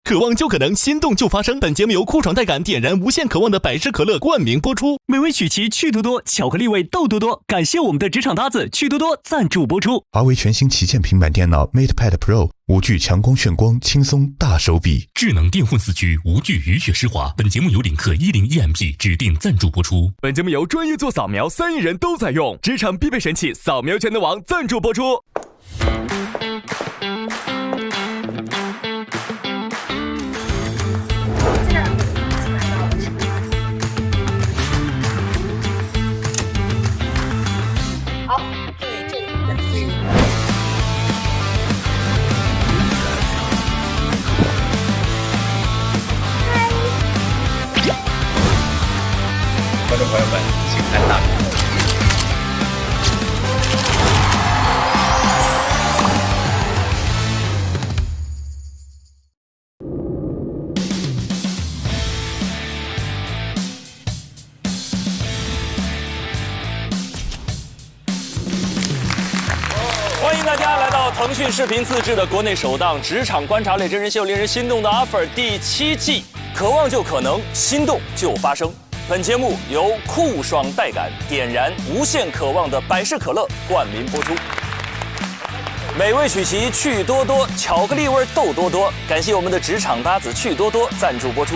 渴望就可能，心动就发生。本节目由酷爽带感点燃无限渴望的百事可乐冠名播出。美味曲奇趣多多，巧克力味豆多多。感谢我们的职场搭子趣多多赞助播出。华为全新旗舰平板电脑 MatePad Pro5G 强光炫光，轻松大手笔。智能电混四驱，无惧雨雪湿滑。本节目由领克10EMP 指定赞助播出。本节目由专业做扫描3亿人都在用，职场必备神器扫描全能王赞助播出。观众朋友们，请看大屏幕。欢迎大家来到腾讯视频自制的国内首档职场观察类真人秀，令人心动的 offer 第7季，渴望就可能，心动就发生。本节目由酷爽带感点燃无限渴望的百事可乐冠名播出。美味曲奇趣多多，巧克力味豆多多。感谢我们的职场搭子趣多多赞助播出。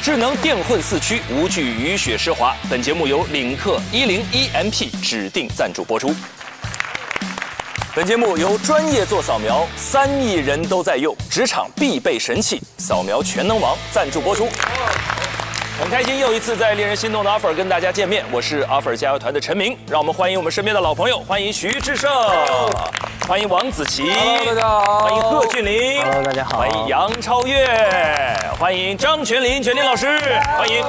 智能电混四驱，无惧雨雪湿滑。本节目由领克10EMP 指定赞助播出。本节目由专业做扫描3亿人都在用，职场必备神器扫描全能王赞助播出。很开心又一次在令人心动的 offer 跟大家见面，我是 offer 加油团的陈明，让我们欢迎我们身边的老朋友，欢迎徐志胜，欢迎王子琪，大家好，欢迎贺峻霖，大家好，欢迎杨超越，欢迎张全林老师，欢迎。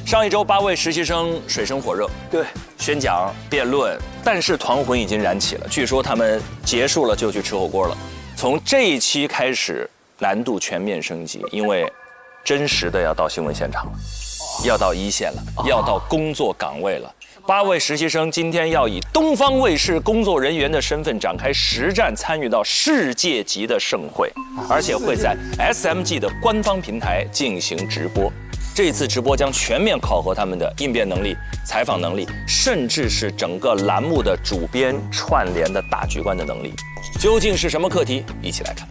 上一周8位实习生水深火热，对，宣讲辩论，但是团魂已经燃起了，据说他们结束了就去吃火锅了。从这一期开始，难度全面升级，因为真实的要到新闻现场了，要到一线了，要到工作岗位了。8位实习生今天要以东方卫视工作人员的身份展开实战，参与到世界级的盛会，而且会在 SMG 的官方平台进行直播。这次直播将全面考核他们的应变能力、采访能力，甚至是整个栏目的主编串联的大局观的能力。究竟是什么课题？一起来看。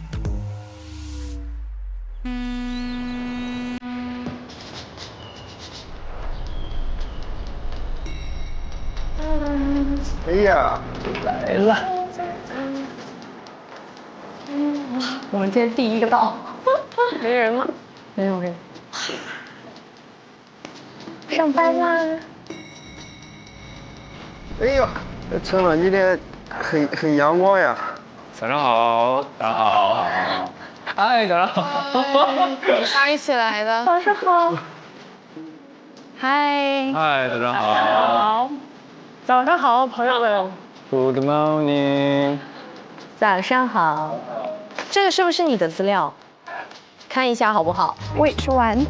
哎呀，来了！我们今天第一个到，没人吗？没有人。上班啦！哎呦，这春晚今天很阳光呀！早上好，早上好，嗨，早上好。刚一起来的。早上好。嗨。嗨，早上好。好。早上好，朋友们。Good morning。早上好。这个是不是你的资料？看一下好不好？Which one？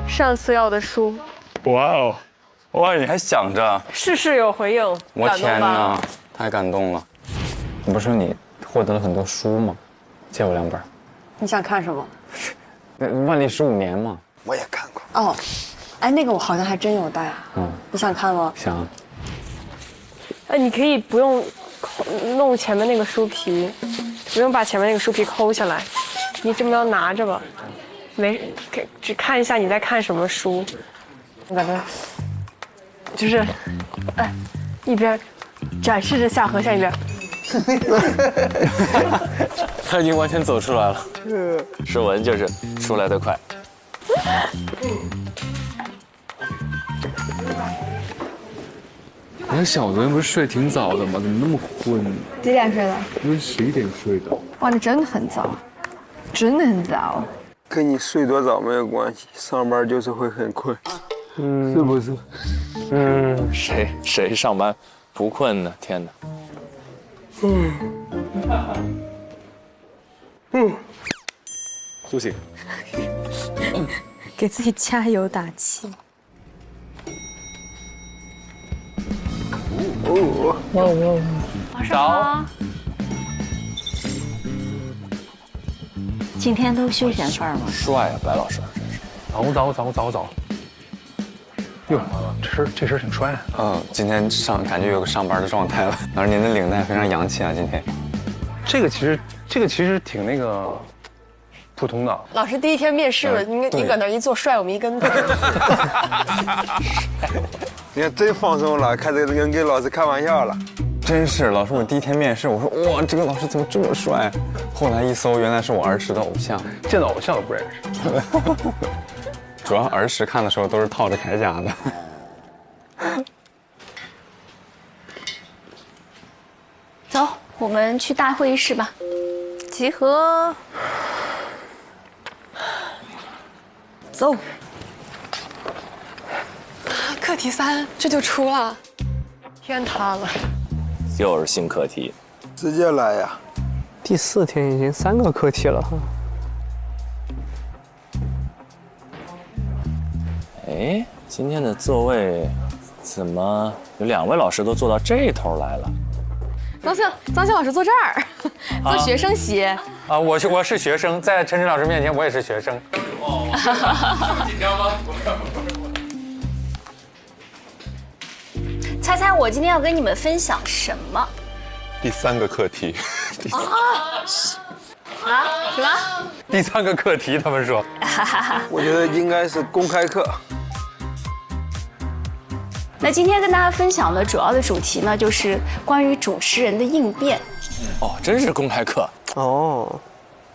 上次要的书。哇哦，哇，你还想着？事事有回应。我天哪，太感动了！你不是说你获得了很多书吗？借我2本。你想看什么？万历15年嘛。我也看过。哦，哎，那个我好像还真有带。你想看吗？想。哎，你可以不用弄前面那个书皮，不用把前面那个书皮抠下来，你这么要拿着吧。只看一下你在看什么书，我感觉就是，哎，一边展示着下颌线一边。他已经完全走出来了。诗文就是出来的快。我小昨天不是睡挺早的吗？怎么那么困呢？几点睡的？因为11点睡的。哇，你真的很早，真的很早。跟你睡多早没有关系，上班就是会很困，是不是？谁上班不困呢？天哪！苏醒。给自己加油打气。早上好。今天都休闲范儿吗？帅啊，白老师，真是。早。哟，这身挺帅啊。今天感觉有个上班的状态了。老师，您的领带非常洋气啊，今天。这个其实挺那个普通的。老师第一天面试了，你搁那一坐，摔我们一跟头。你看真放松了，开这个人跟老师开玩笑了。真是，老师，我第一天面试，我说哇，这个老师怎么这么帅？后来一搜，原来是我儿时的偶像。见到偶像都不认识。主要儿时看的时候都是套着铠甲的。走，我们去大会议室吧。集合。走。课题3这就出了，天塌了。又是新课题，直接来呀！第4天已经3个课题了哈。哎，今天的座位怎么有2位老师都坐到这头来了？张庆老师坐这儿，坐学生席。啊，我是学生，在陈晨老师面前我也是学生。哦，这么紧张吗？猜猜我今天要跟你们分享什么？第3个课题。什么？第3个课题，他们说。我觉得应该是公开课。那今天跟大家分享的主要的主题呢，就是关于主持人的应变。哦，真是公开课哦。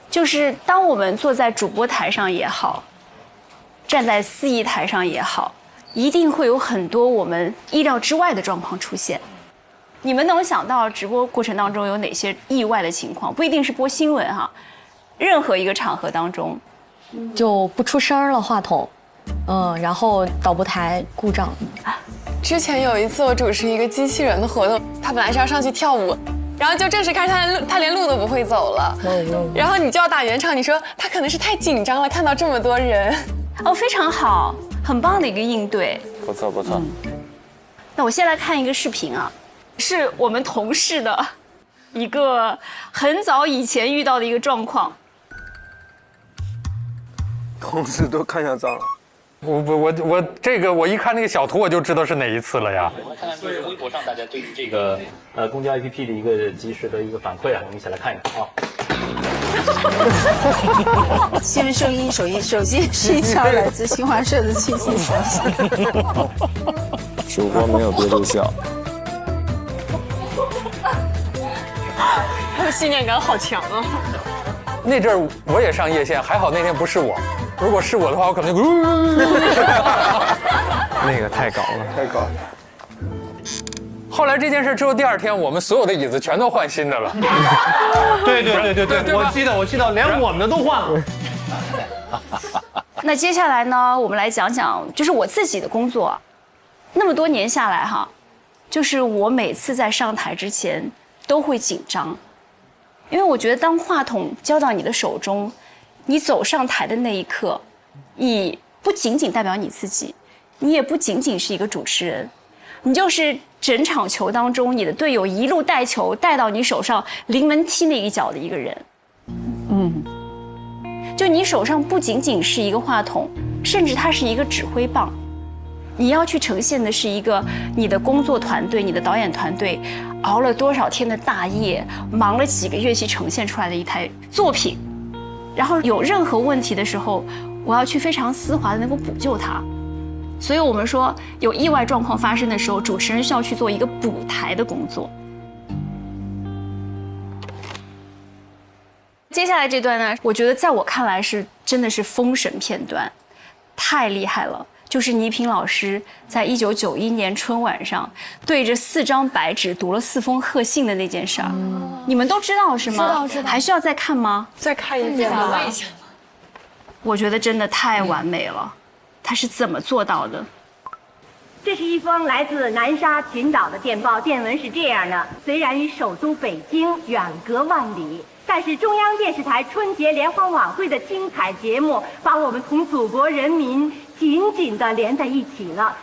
就是当我们坐在主播台上也好，站在司仪台上也好，一定会有很多我们意料之外的状况出现。你们能想到直播过程当中有哪些意外的情况？不一定是播新闻哈，任何一个场合当中，就不出声了话筒，然后导播台故障。之前有一次我主持一个机器人的活动，他本来是要上去跳舞，然后就正式开始他连路都不会走了，然后你就要打圆场，你说他可能是太紧张了，看到这么多人。哦，非常好，很棒的一个应对。不错不错。那我先来看一个视频啊，是我们同事的一个很早以前遇到的一个状况。同事都看向张了。我这个我一看那个小图我就知道是哪一次了呀。我们看看微博上大家对于这个公交 APP 的一个及时的一个反馈啊，我们一起来看一看啊。新闻声音，首先是一条来自新华社的最新消息。主播没有憋住笑。他的信念感好强啊！那阵儿我也上夜线，还好那天不是我。如果是我的话，我可能那个太高了，太高了。后来这件事之后，第2天我们所有的椅子全都换新的了。对，我记得，连我们的都换了。那接下来呢，我们来讲讲，就是我自己的工作，那么多年下来哈，就是我每次在上台之前都会紧张，因为我觉得当话筒交到你的手中，你走上台的那一刻，你不仅仅代表你自己，你也不仅仅是一个主持人，你就是整场球当中你的队友一路带球带到你手上临门踢那一脚的一个人。就你手上不仅仅是一个话筒，甚至它是一个指挥棒，你要去呈现的是一个你的工作团队、你的导演团队熬了多少天的大夜，忙了几个月去呈现出来的一台作品。然后有任何问题的时候，我要去非常丝滑的能够补救它。所以我们说，有意外状况发生的时候，主持人需要去做一个补台的工作。接下来这段呢，我觉得在我看来是真的是封神片段，太厉害了。就是倪萍老师在1991年春晚上对着4张白纸读了4封贺信的那件事儿，你们都知道是吗？知道。还需要再看吗？再看一遍吧。我觉得真的太完美了，他是怎么做到的？这是一封来自南沙群岛的电报，电文是这样的：虽然与首都北京远隔万里，但是中央电视台春节联欢晚会的精彩节目把我们同祖国人民紧紧地连在一起了。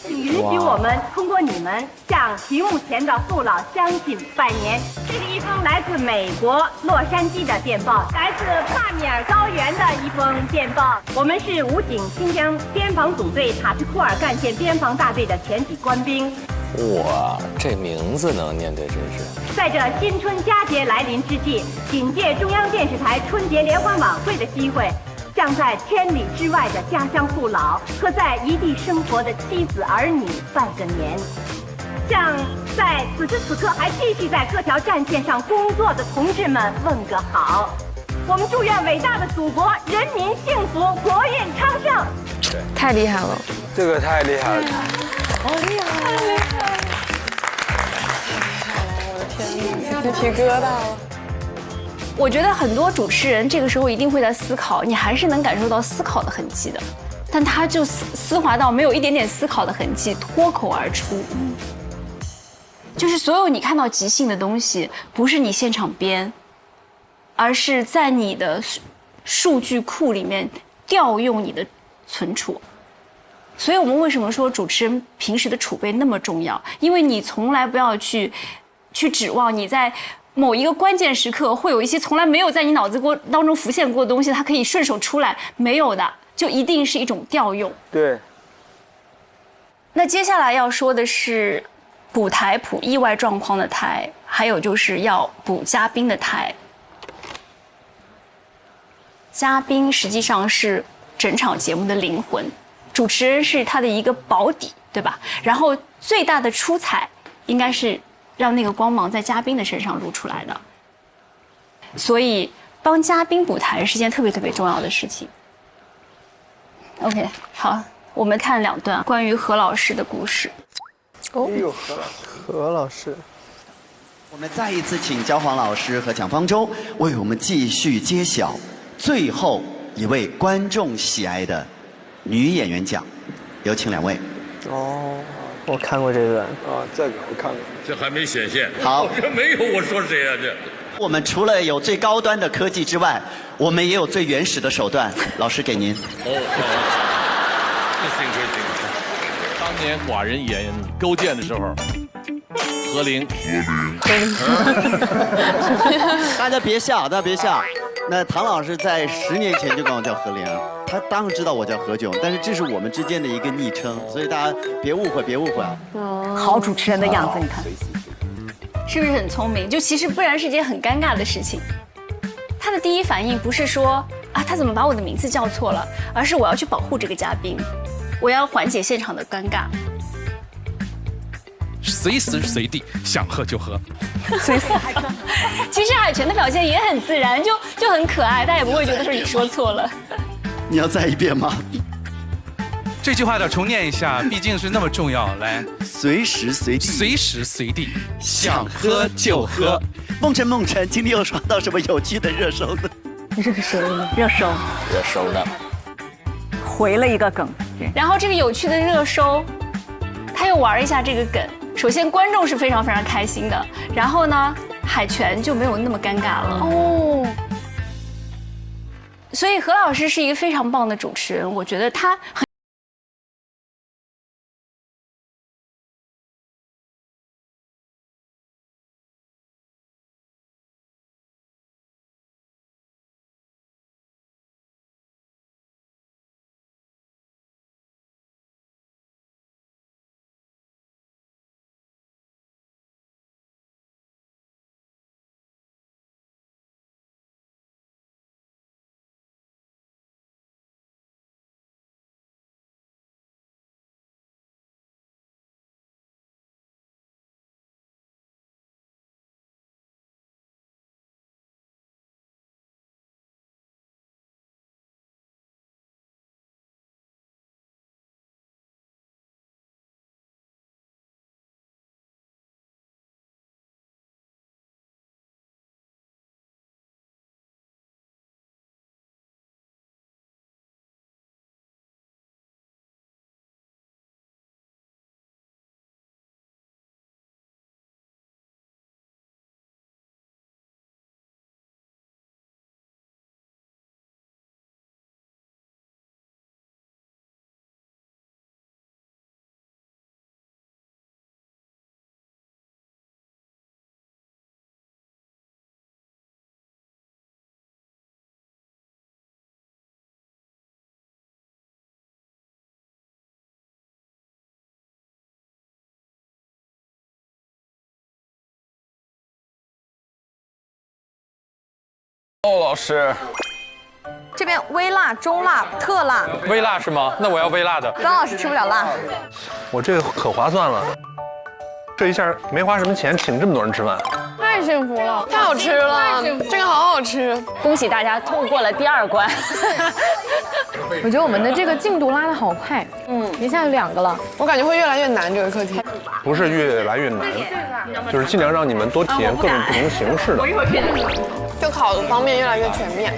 请允许我们通过你们向屏幕前的父老乡亲拜年。这是一封来自美国洛杉矶的电报，来自帕米尔高原的一封电报。我们是武警新疆边防总队塔什库尔干线边防大队的全体官兵。哇，这名字能念对，真是。在这新春佳节来临之际，紧借中央电视台春节联欢晚会的机会，向在千里之外的家乡父老和在异地生活的妻子儿女拜个年，向在此时此刻还继续在各条战线上工作的同志们问个好。我们祝愿伟大的祖国人民幸福，国运昌盛。太厉害了，这个太厉害了，好厉害，太厉害了！我的天，鸡皮疙瘩了。我觉得很多主持人这个时候一定会在思考，你还是能感受到思考的痕迹的，但他就丝滑到没有一点点思考的痕迹，脱口而出。就是所有你看到即兴的东西，不是你现场编，而是在你的数据库里面调用你的存储。所以我们为什么说主持人平时的储备那么重要？因为你从来不要去指望你在某一个关键时刻会有一些从来没有在你脑子当中浮现过的东西，它可以顺手出来，没有的，就一定是一种调用。对。那接下来要说的是补台谱意外状况的台，还有就是要补嘉宾的台。嘉宾实际上是整场节目的灵魂，主持人是他的一个保底，对吧？然后最大的出彩应该是让那个光芒在嘉宾的身上露出来的，所以帮嘉宾补台是件特别特别重要的事情。OK， 好，我们看2段关于何老师的故事。哦，何老师，我们再一次请焦黄老师和蒋方舟为我们继续揭晓最后一位观众喜爱的女演员奖，有请2位。哦。我看过这段啊，这个我看过，这还没显现。好，这没有，我说谁啊？这我们除了有最高端的科技之外，我们也有最原始的手段。老师给您。幸亏。当年寡人演勾践的时候，何灵。大家别笑，大家别笑。那唐老师在10年前就管我叫何灵，他当然知道我叫何炅，但是这是我们之间的一个昵称，所以大家别误会，别误会啊。好主持人的样子，你看，是不是很聪明？就其实不然是一件很尴尬的事情。他的第一反应不是说啊他怎么把我的名字叫错了，而是我要去保护这个嘉宾，我要缓解现场的尴尬。随时随地想喝就喝。其实海泉的表现也很自然，就很可爱，大家也不会觉得说你说错了。你要再一遍吗？这句话得重念一下，毕竟是那么重要。来，随时随地，随时随地想喝就喝。梦辰，今天又刷到什么有趣的热搜呢？热搜呢？回了一个梗，然后这个有趣的热搜，他又玩一下这个梗。首先观众是非常非常开心的，然后呢，海泉就没有那么尴尬了。哦。所以何老师是一个非常棒的主持人，我觉得他很。哦，老师，这边微辣、中辣、特辣。微辣是吗？那我要微辣的。张老师吃不了辣。我这个可划算了，这一下没花什么钱，请这么多人吃饭。太幸福了，太好吃了，这个好好吃。恭喜大家通过了第2关。我觉得我们的这个进度拉得好快，一下就2个了。我感觉会越来越难这个课题。不是越来越难，就是尽量让你们多体验各种不同形式的。就考的方面越来越全面。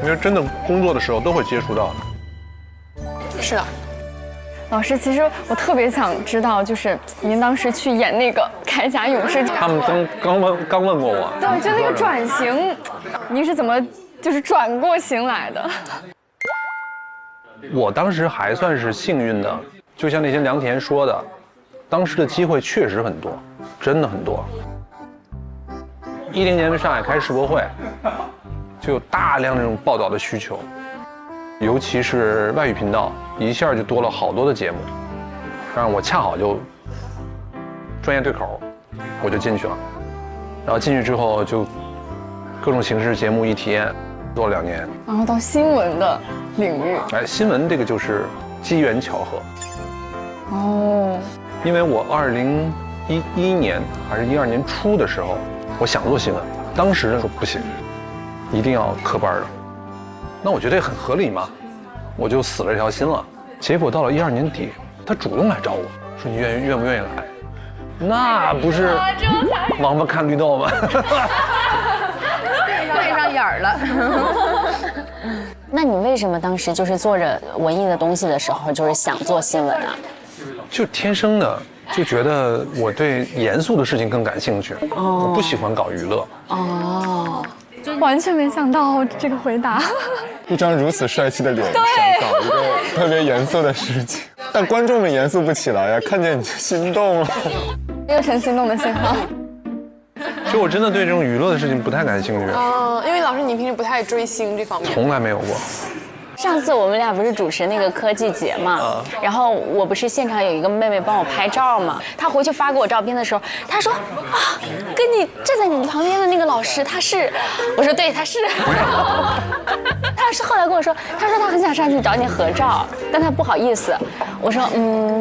因为真的工作的时候都会接触到的。是的。老师，其实我特别想知道，就是您当时去演那个《铠甲勇士》，他们刚问过我，对，就那个转型，您是怎么就是转过型来的？我当时还算是幸运的，就像那些良田说的，当时的机会确实很多，真的很多。10年上海开世博会，就有大量这种报道的需求。尤其是外语频道，一下就多了好多的节目，然后我恰好就专业对口，我就进去了。然后进去之后就各种形式节目一体验，做了2年。然后到新闻的领域。哎，新闻这个就是机缘巧合。哦。因为我2011年还是12年初的时候，我想做新闻，当时说不行，一定要科班的。那我觉得也很合理嘛，我就死了这条心了。结果到了12年底，他主动来找我说：“你愿不愿意来？”那不是王八看绿豆吗？对上眼儿了。那你为什么当时就是做着文艺的东西的时候，就是想做新闻啊？就天生的就觉得我对严肃的事情更感兴趣，我不喜欢搞娱乐。哦。完全没想到这个回答，一张如此帅气的脸，想搞一个特别严肃的事情，但观众们严肃不起来呀，看见你就心动了，又成心动的信号。其实我真的对这种娱乐的事情不太感兴趣。因为老师你平时不太追星这方面，从来没有过。上次我们俩不是主持那个科技节嘛，然后我不是现场有一个妹妹帮我拍照嘛，她回去发给我照片的时候，她说啊，跟你站在你旁边的那个老师他是，我说对他是，她是后来跟我说，她说她很想上去找你合照，但她不好意思，我说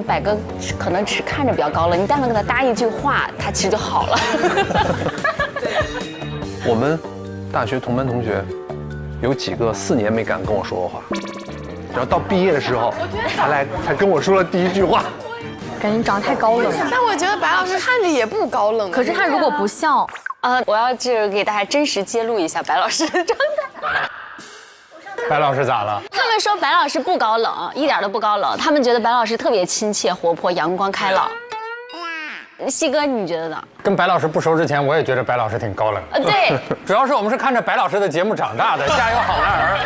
百哥可能只是看着比较高冷，你但凡给他搭一句话，他其实就好了。我们大学同班同学。有几个4年没敢跟我说过话，然后到毕业的时候，才跟我说了第1句话。感觉你长得太高冷了。但我觉得白老师看着也不高冷。可是他如果不笑，我要这给大家真实揭露一下白老师的状态。白老师咋了？他们说白老师不高冷，一点都不高冷，他们觉得白老师特别亲切、活泼、阳光开朗。西哥，你觉得呢？跟白老师不熟之前，我也觉得白老师挺高冷。对，主要是我们是看着白老师的节目长大的，《家有好男儿》。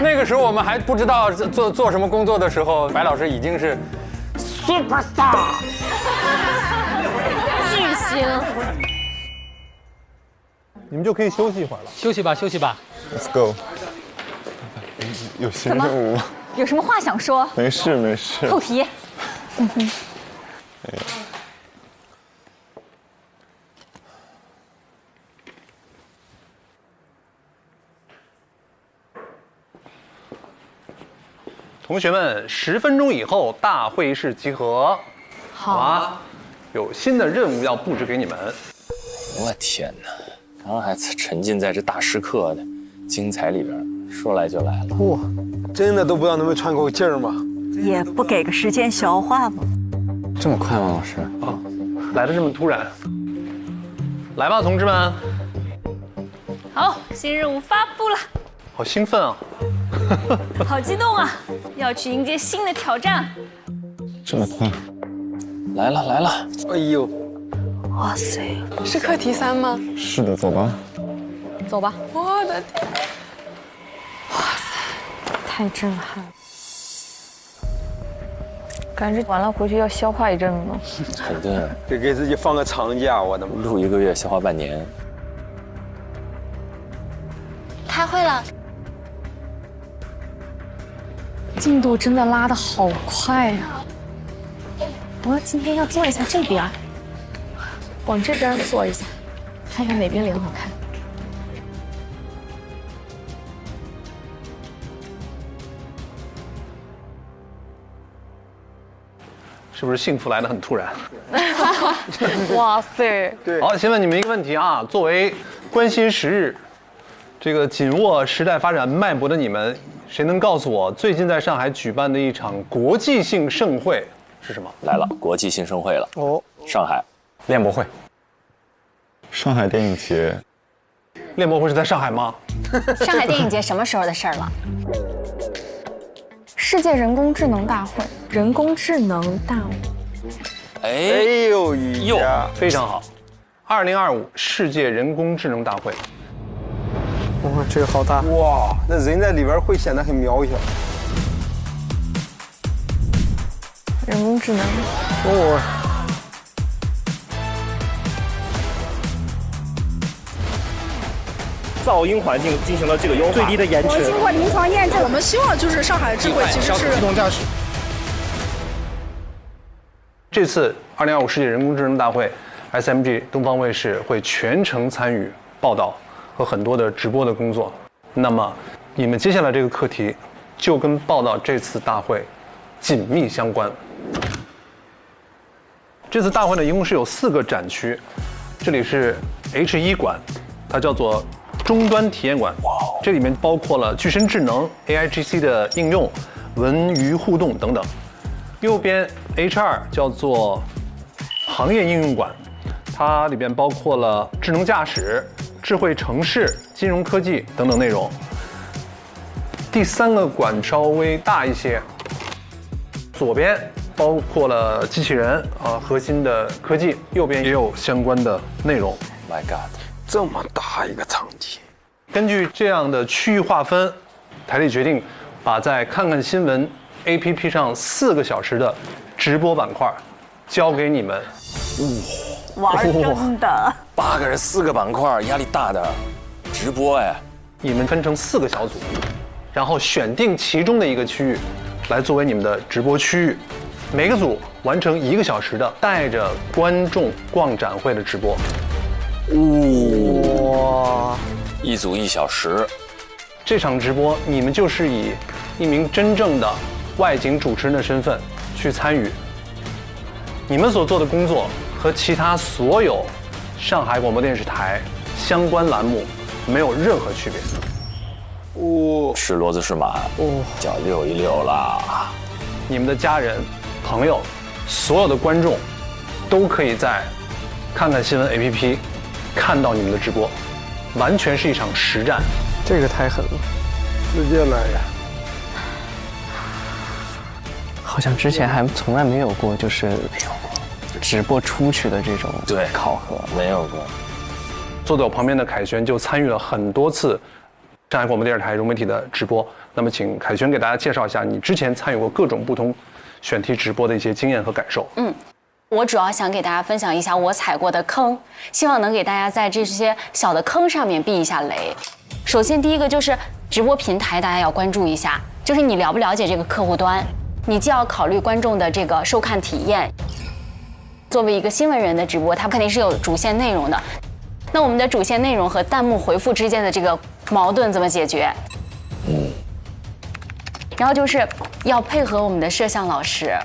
那个时候我们还不知道做什么工作的时候，白老师已经是 superstar 巨星。你们就可以休息一会儿了。休息吧，休息吧。Let's go。有新任务吗？有什么话想说？没事没事。扣题。同学们，10分钟以后大会室集合。好啊，有新的任务要布置给你们。我天哪，刚刚还沉浸在这大师课的精彩里边，说来就来了。哇，真的都不知道能不能喘口气儿吗？也不给个时间消化吗？这么快吗，老师？来的这么突然。来吧，同志们。好，新任务发布了。好兴奋啊！好激动啊！要去迎接新的挑战。这么快？来了来了！哎呦，哇塞！是课题3吗？是的，走吧。走吧。我的天！哇塞，太震撼了！感觉完了回去要消化一阵子呢。肯定。得给自己放个长假，我的妈！录1个月，消化半年。开会了。进度真的拉得好快啊！我今天要做一下这边，往这边做一下，看看哪边脸好看。是不是幸福来得很突然？哇塞！对，好，先问你们一个问题啊，作为关心时日，这个紧握时代发展脉搏的你们，谁能告诉我最近在上海举办的一场国际性盛会是什么？来了，国际性盛会了。哦，上海练博会，上海电影节。练博会是在上海吗？上海电影节什么时候的事儿了？世界人工智能大会，人工智能大会。哎呦呀，非常好。2025世界人工智能大会。哇，这个好大！哇，那人在里边会显得很渺小。人工智能。哦。噪音环境进行了这个优化，最低的延迟。经过临床验证，我们希望就是上海智慧其实是自动驾驶。这次2025世界人工智能大会 ，SMG 东方卫视会全程参与报道和很多的直播的工作。那么，你们接下来这个课题就跟报道这次大会紧密相关。这次大会呢，一共是有4个展区，这里是 H1馆，它叫做终端体验馆，这里面包括了具身智能、AIGC 的应用、文娱互动等等。右边 H2叫做行业应用馆，它里边包括了智能驾驶、智慧城市、金融科技等等内容。第3个馆稍微大一些，左边包括了机器人核心的科技，右边也有相关的内容。My God！这么大一个场地，根据这样的区域划分，台里决定把在看看新闻 APP 上4个小时的直播板块交给你们。玩真的，8个人4个板块，压力大的，直播哎。你们分成4个小组，然后选定其中的一个区域来作为你们的直播区域，每个组完成1个小时的带着观众逛展会的直播。哇，一组1小时，这场直播你们就是以一名真正的外景主持人的身份去参与，你们所做的工作和其他所有上海广播电视台相关栏目没有任何区别。是骡子是马，脚溜一溜啦。你们的家人、朋友，所有的观众都可以在看看新闻 APP 看到你们的直播，完全是一场实战。这个太狠了，直接来呀！好像之前还从来没有过，就是直播出去的这种考核，没有过。坐在我旁边的凯旋就参与了很多次上海广播电视台融媒体的直播。那么，请凯旋给大家介绍一下你之前参与过各种不同选题直播的一些经验和感受。我主要想给大家分享一下我踩过的坑，希望能给大家在这些小的坑上面避一下雷。首先，第一个就是直播平台，大家要关注一下，就是你了不了解这个客户端，你既要考虑观众的这个收看体验。作为一个新闻人的直播，它肯定是有主线内容的。那我们的主线内容和弹幕回复之间的这个矛盾怎么解决？然后就是要配合我们的摄像老师。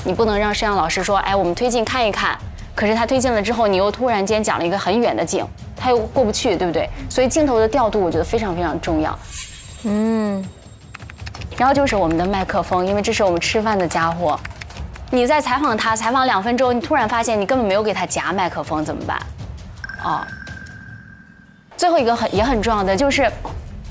你不能让摄像老师说，哎，我们推进看一看，可是他推进了之后，你又突然间讲了一个很远的景，他又过不去，对不对？所以镜头的调度我觉得非常非常重要。然后就是我们的麦克风，因为这是我们吃饭的家伙。你在采访他，采访2分钟，你突然发现你根本没有给他夹麦克风，怎么办？最后一个也很重要的就是，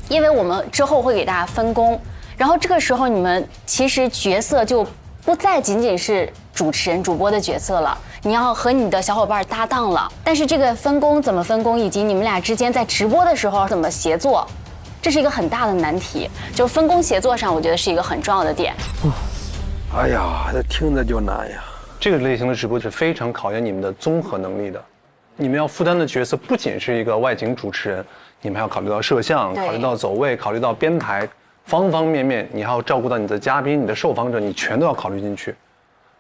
因为我们之后会给大家分工，然后这个时候你们其实角色就不再仅仅是主持人、主播的角色了，你要和你的小伙伴搭档了。但是这个分工怎么分工，以及你们俩之间在直播的时候怎么协作，这是一个很大的难题。就是分工协作上，我觉得是一个很重要的点。哎呀，这听着就难呀。这个类型的直播是非常考验你们的综合能力的。你们要负担的角色不仅是一个外景主持人，你们还要考虑到摄像，考虑到走位，考虑到编排，方方面面，你还要照顾到你的嘉宾、你的受访者，你全都要考虑进去。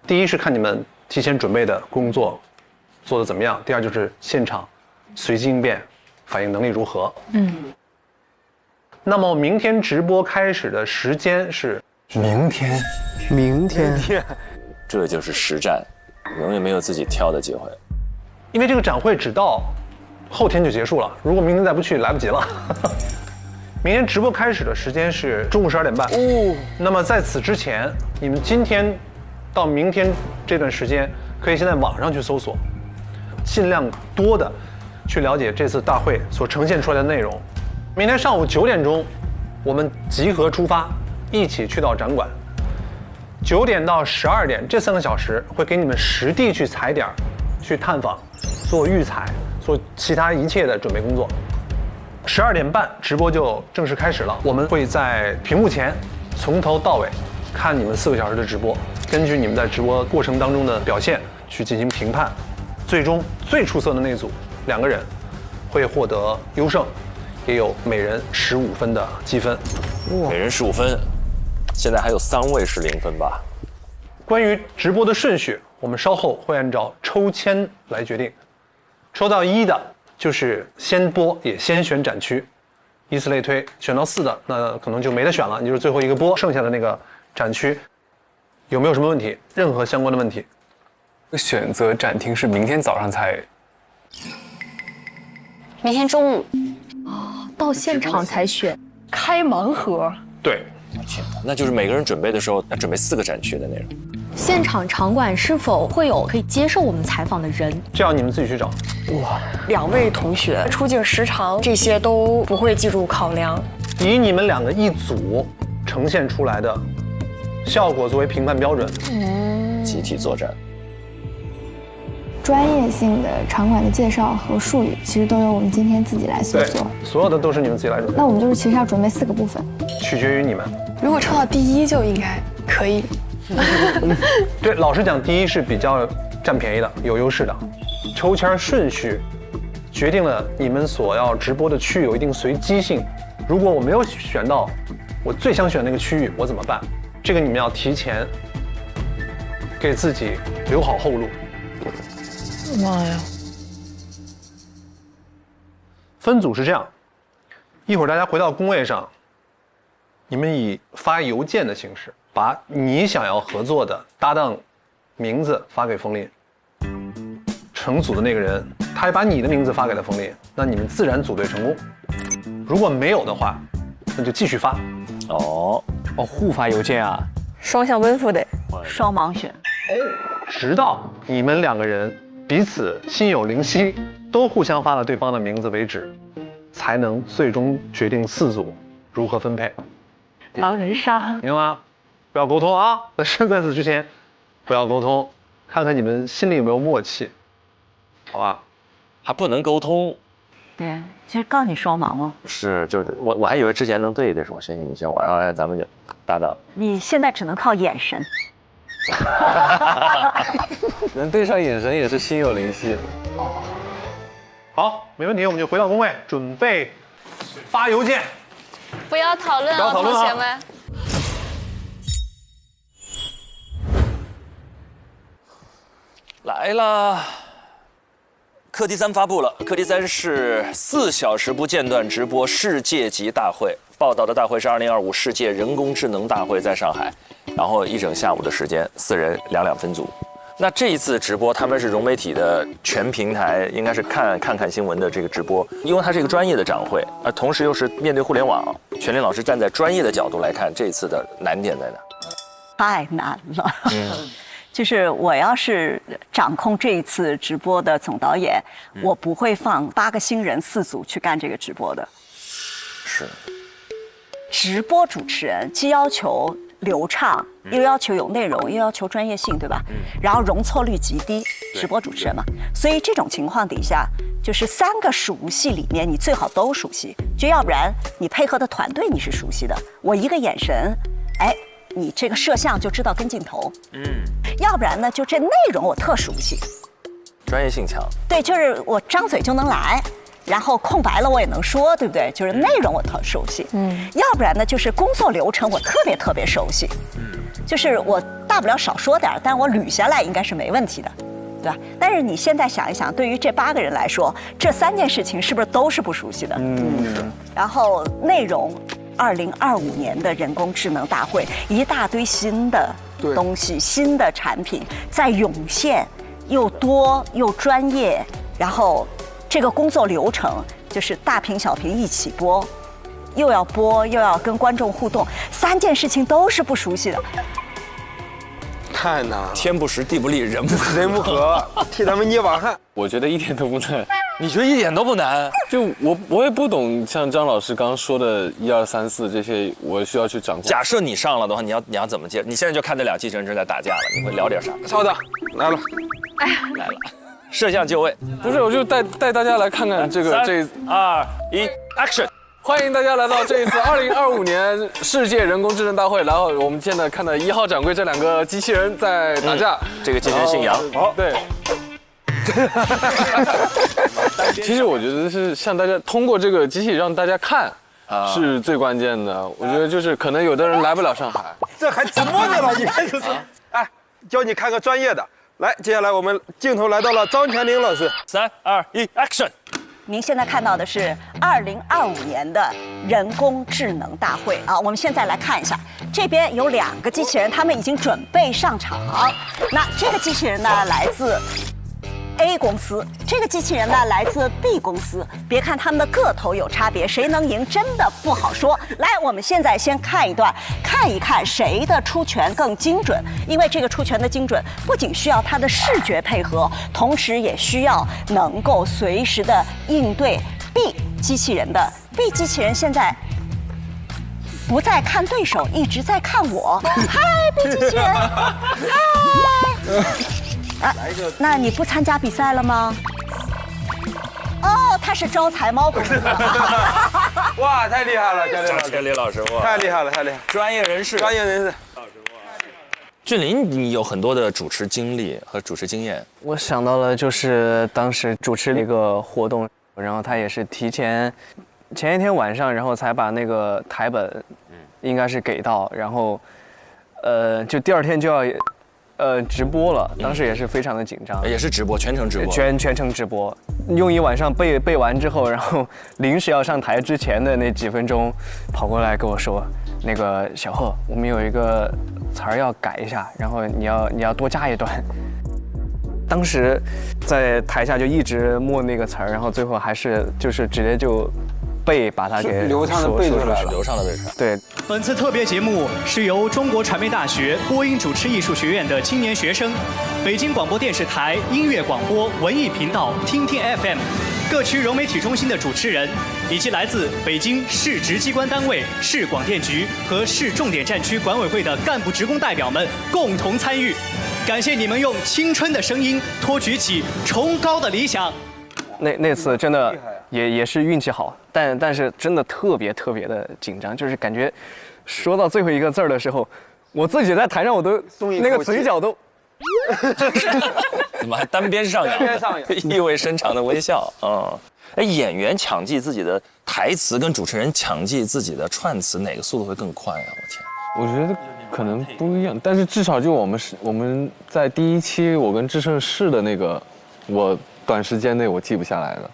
第一是看你们提前准备的工作做得怎么样，第二就是现场随机应变，反应能力如何。那么明天直播开始的时间是明天。这就是实战，永远没有自己挑的机会。因为这个展会只到后天就结束了，如果明天再不去，来不及了。明天直播开始的时间是中午12点半。哦。那么在此之前，你们今天到明天这段时间，可以先在网上去搜索，尽量多的去了解这次大会所呈现出来的内容。明天上午9点钟，我们集合出发，一起去到展馆。9点到12点这3个小时会给你们实地去踩点，去探访，做预采，做其他一切的准备工作。12点半直播就正式开始了，我们会在屏幕前从头到尾看你们4个小时的直播，根据你们在直播过程当中的表现去进行评判，最终最出色的那组2个人会获得优胜，也有每人15分的积分。每人15分，现在还有3位是0分吧？关于直播的顺序，我们稍后会按照抽签来决定，抽到1的就是先播也先选展区，以此类推，选到4的那可能就没得选了，你就是最后一个播剩下的那个展区。有没有什么问题？任何相关的问题？选择展厅是明天早上才，明天中午到现场才选，开盲盒。对，天哪，那就是每个人准备的时候要准备4个展区的内容。现场场馆是否会有可以接受我们采访的人？这要你们自己去找。哇，2位同学出镜时长这些都不会计入考量，以你们2个一组呈现出来的效果作为评判标准。集体作战。专业性的场馆的介绍和术语，其实都由我们今天自己来搜索。所有的都是你们自己来准备。那我们就是其实要准备4个部分，取决于你们。如果抽到第1就应该可以。对，老实讲，第1是比较占便宜的，有优势的。抽签顺序决定了你们所要直播的区域有一定随机性。如果我没有选到我最想选那个区域，我怎么办？这个你们要提前给自己留好后路。妈呀！分组是这样，一会儿大家回到工位上，你们以发邮件的形式，把你想要合作的搭档名字发给冯林，成组的那个人他也把你的名字发给了冯林，那你们自然组队成功。如果没有的话，那就继续发。互发邮件啊，双向奔赴的，双盲选，直到你们2个人彼此心有灵犀，都互相发了对方的名字为止，才能最终决定4组如何分配。狼人杀，明白吗？不要沟通啊，在此之前不要沟通，看看你们心里有没有默契，好吧？还不能沟通。对，其实告诉你双盲哦。是，就是我还以为之前能对的是我先你先我，然后咱们就搭档。你现在只能靠眼神。能对上眼神也是心有灵犀。好，没问题，我们就回到工位，准备发邮件。不要讨论啊，同学们。来啦！课题3发布了，课题3是4小时不间断直播世界级大会，报道的大会是2025世界人工智能大会，在上海，然后1整下午的时间，4人2分组。那这一次直播，他们是融媒体的全平台，应该是看新闻的这个直播，因为它是一个专业的展会，而同时又是面对互联网。全林老师站在专业的角度来看，这次的难点在哪？太难了。就是我要是掌控这一次直播的总导演，我不会放8个新人4组去干这个直播的。是。直播主持人既要求流畅，又要求有内容，又要求专业性，对吧？然后容错率极低，直播主持人嘛。所以这种情况底下，就是3个熟悉里面，你最好都熟悉，就要不然你配合的团队你是熟悉的，我一个眼神，哎。你这个摄像就知道跟镜头，要不然呢，就这内容我特熟悉，专业性强。对，就是我张嘴就能来，然后空白了我也能说，对不对？就是内容我特熟悉，要不然呢，就是工作流程我特别熟悉，就是我大不了少说点，但我捋下来应该是没问题的，对吧？但是你现在想一想，对于这8个人来说，这3件事情是不是都是不熟悉的？然后内容。2025年的人工智能大会，一大堆新的东西、新的产品在涌现，又多又专业，然后这个工作流程就是大屏小屏一起播，又要播又要跟观众互动，3件事情都是不熟悉的。太难了，天不时地不利人不和，替他们捏把汗。我觉得一点都不难。你觉得一点都不难？就我也不懂，像张老师刚刚说的1、2、3、4这些，我需要去掌控。假设你上了的话，你要怎么接？你现在就看这俩机器人正在打架了，你会聊点啥？稍等，来了，哎呀，来了，摄像就位。不是，我就带大家来看看这个3、2、1 ，Action！欢迎大家来到这一次2025年世界人工智能大会。然后我们现在看到1号展柜这2个机器人在打架，这个机器人姓杨。好，对。其实我觉得是向大家通过这个机器让大家看是最关键的。我觉得就是可能有的人来不了上海，这还直播呢了，一看就是。哎，教你看个专业的。来，接下来我们镜头来到了张全林老师。3、2、1 ，Action！您现在看到的是2025年的人工智能大会啊，我们现在来看一下，这边有2个机器人，他们已经准备上场。那这个机器人呢，来自A 公司，这个机器人呢来自 B 公司。别看他们的个头有差别，谁能赢真的不好说。来，我们现在先看一段，看一看谁的出拳更精准。因为这个出拳的精准，不仅需要它的视觉配合，同时也需要能够随时的应对 B 机器人的。B 机器人现在不再看对手，一直在看我。嗨 ，B 机器人，嗨。那你不参加比赛了吗？哦，他是招财猫公司。哇，太厉害了，张全林老师，哇，太厉害了，太厉害！专业人士，专业人士。俊林，你有很多的主持经历和主持经验。我想到了，就是当时主持了一个活动，然后他也是前一天晚上，然后才把那个台本，应该是给到，然后，就第2天就要。直播了，当时也是非常的紧张，也是直播，全程直播，全程直播，用一晚上背完之后，然后临时要上台之前的那几分钟，跑过来跟我说，那个小贺，我们有一个词儿要改一下，然后你要多加一段。当时在台下就一直默那个词儿，然后最后还是就是直接就。把它给流畅的背出来了，流畅的背出来。对，本次特别节目是由中国传媒大学播音主持艺术学院的青年学生，北京广播电视台音乐广播文艺频道听听 FM 各区融媒体中心的主持人，以及来自北京市直机关单位、市广电局和市重点战区管委会的干部职工代表们共同参与。感谢你们用青春的声音托举起崇高的理想。那次真的也是运气好，但是真的特别的紧张，就是感觉说到最后一个字儿的时候，我自己在台上我都那个嘴角都，怎么还单边上扬？意味深长的微笑啊！哎，演员抢记自己的台词跟主持人抢记自己的串词，哪个速度会更快啊？我觉得可能不一样，但是至少就我们在第1期我跟志胜试的那个，我短时间内我记不下来了。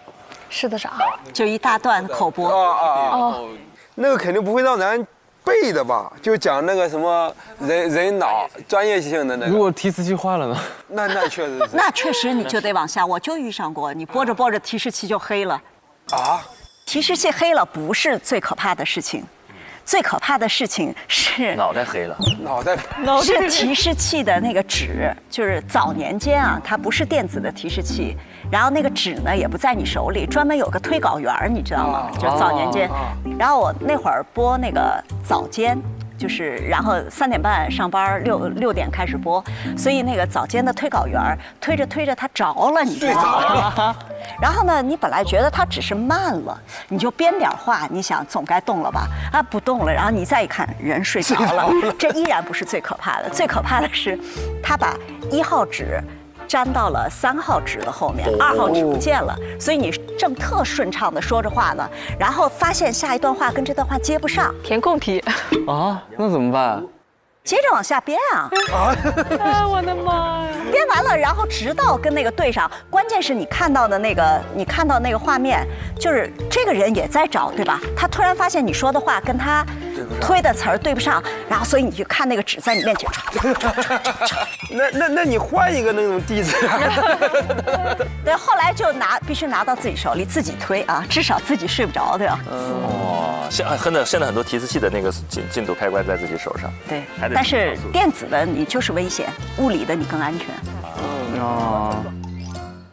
是的啥？就一大段口播。哦，那个肯定不会让咱背的吧？就讲那个什么人脑专业性的那个。如果提词器坏了呢？那确实是。那确实你就得往下，我就遇上过，你播着播着提示器就黑了。啊？提示器黑了不是最可怕的事情。最可怕的事情是脑袋黑了，是提示器的那个纸，就是早年间啊，它不是电子的提示器，然后那个纸呢也不在你手里，专门有个推稿员，你知道吗？就是早年间，然后我那会儿播那个早间。就是然后3点半上班，6点开始播，所以那个早间的推稿员推着他着了，你知道吗？然后呢，你本来觉得他只是慢了，你就编点话，你想总该动了吧？啊，不动了，然后你再一看，人睡着了。这依然不是最可怕的，最可怕的是，他把1号纸粘到了3号纸的后面，2号纸不见了，所以你正特顺畅的说着话呢，然后发现下一段话跟这段话接不上，填空题啊，那怎么办？接着往下编啊！啊，我的妈呀！编完了，然后直到跟那个对上，关键是你看到那个画面，就是这个人也在找，对吧？他突然发现你说的话跟他推的词儿对不上，然后所以你就看那个纸在你面前。那你换一个那种地址。对，后来就必须拿到自己手里自己推啊，至少自己睡不着，对吧？哦，现在很多提词器的那个进度开关在自己手上。对，但是电子的你就是危险，物理的你更安全。哦。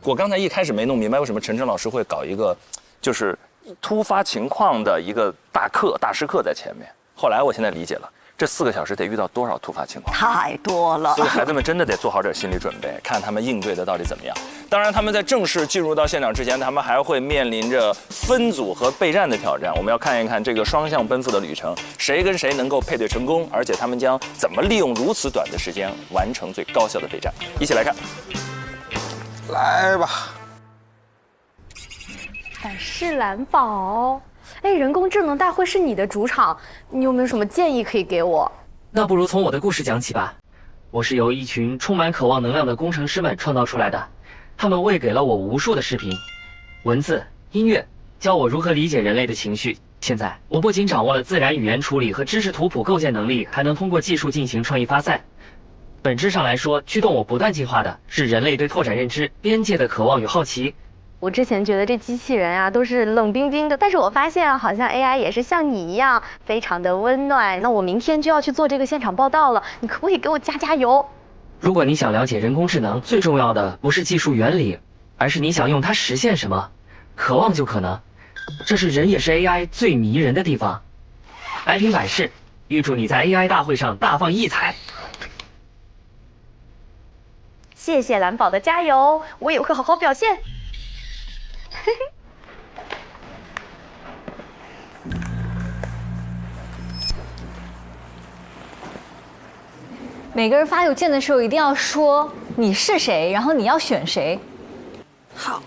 我刚才一开始没弄明白为什么陈晨老师会搞一个，就是突发情况的一个大师课在前面。后来我现在理解了，这4个小时得遇到多少突发情况？太多了。所以孩子们真的得做好点心理准备，看他们应对的到底怎么样。当然，他们在正式进入到现场之前，他们还会面临着分组和备战的挑战。我们要看一看这个双向奔赴的旅程，谁跟谁能够配对成功，而且他们将怎么利用如此短的时间完成最高效的备战。一起来看。来吧，百事蓝宝，哎，人工智能大会是你的主场，你有没有什么建议可以给我？那不如从我的故事讲起吧。我是由一群充满渴望能量的工程师们创造出来的，他们喂给了我无数的视频、文字、音乐，教我如何理解人类的情绪。现在，我不仅掌握了自然语言处理和知识图谱构建能力，还能通过技术进行创意发散。本质上来说，驱动我不断进化的是人类对拓展认知边界的渴望与好奇。我之前觉得这机器人啊都是冷冰冰的，但是我发现好像 AI 也是像你一样非常的温暖。那我明天就要去做这个现场报道了，你可不可以给我加油？如果你想了解人工智能，最重要的不是技术原理，而是你想用它实现什么。渴望就可能，这是人也是 AI 最迷人的地方。来评百事，预祝你在 AI 大会上大放异彩。谢谢蓝宝的加油，我也会好好表现。每个人发邮件的时候一定要说你是谁，然后你要选谁。好。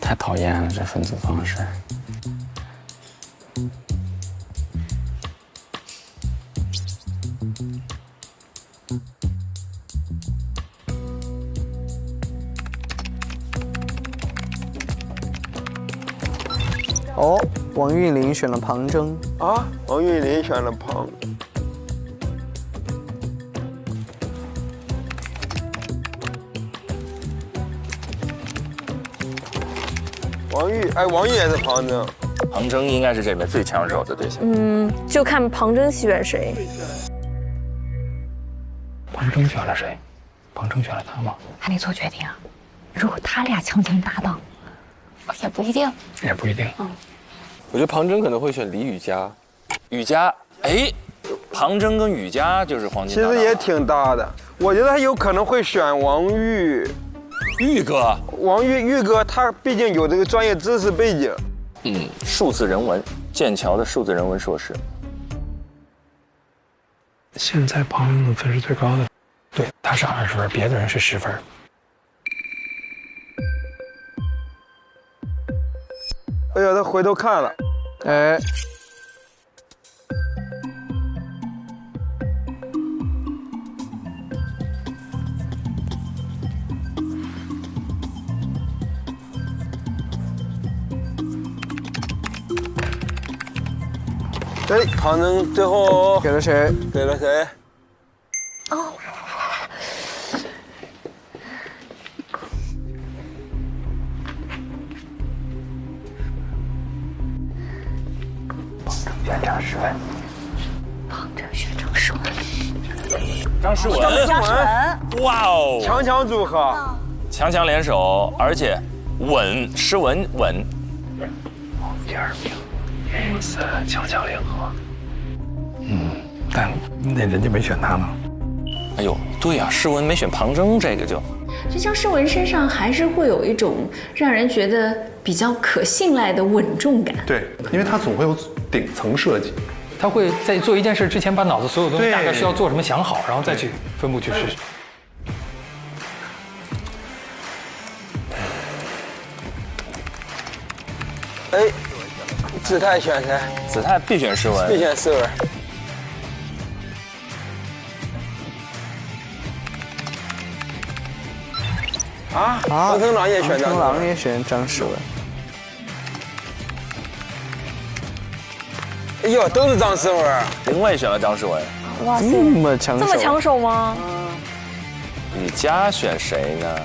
太讨厌了，这分组方式。哦，王韵玲选了庞征啊，王韵玲选了庞。王玉也是庞征。庞征应该是这里面最抢手的对象。就看庞征选谁。庞征选了谁？庞征选了他吗？还没做决定啊。如果他俩强强搭档，也不一定。也不一定。我觉得庞征可能会选李雨佳。雨佳，哎，庞征跟雨佳就是黄金搭档。其实也挺搭的，我觉得他有可能会选王玉。玉哥，玉哥，他毕竟有这个专业知识背景。数字人文，剑桥的数字人文硕士。现在庞征的分是最高的，对，他是20分，别的人是10分。哎呀，他回头看了，哎。哎，庞征最后给了谁？给了谁？哦，庞征选张诗文。庞征选张诗文。张诗文，哇哦，强组合，强联手，而且稳，诗文稳。第2名。哇塞，强联合。但那人家没选他呢。哎呦，对呀，诗文没选庞征，这个就。张诗文身上还是会有一种让人觉得比较可信赖的稳重感。对，因为他总会有顶层设计，他会在做一件事之前把脑子所有东西大概需要做什么想好，然后再去分步去实施。哎。子泰选谁？子泰必选诗文，必选诗文。啊，黄成朗也选张，黄成朗也选张诗文。哎呦，都是张诗文。另外选了张诗文。哇塞，这么抢手，这么抢手吗？雨佳选谁呢？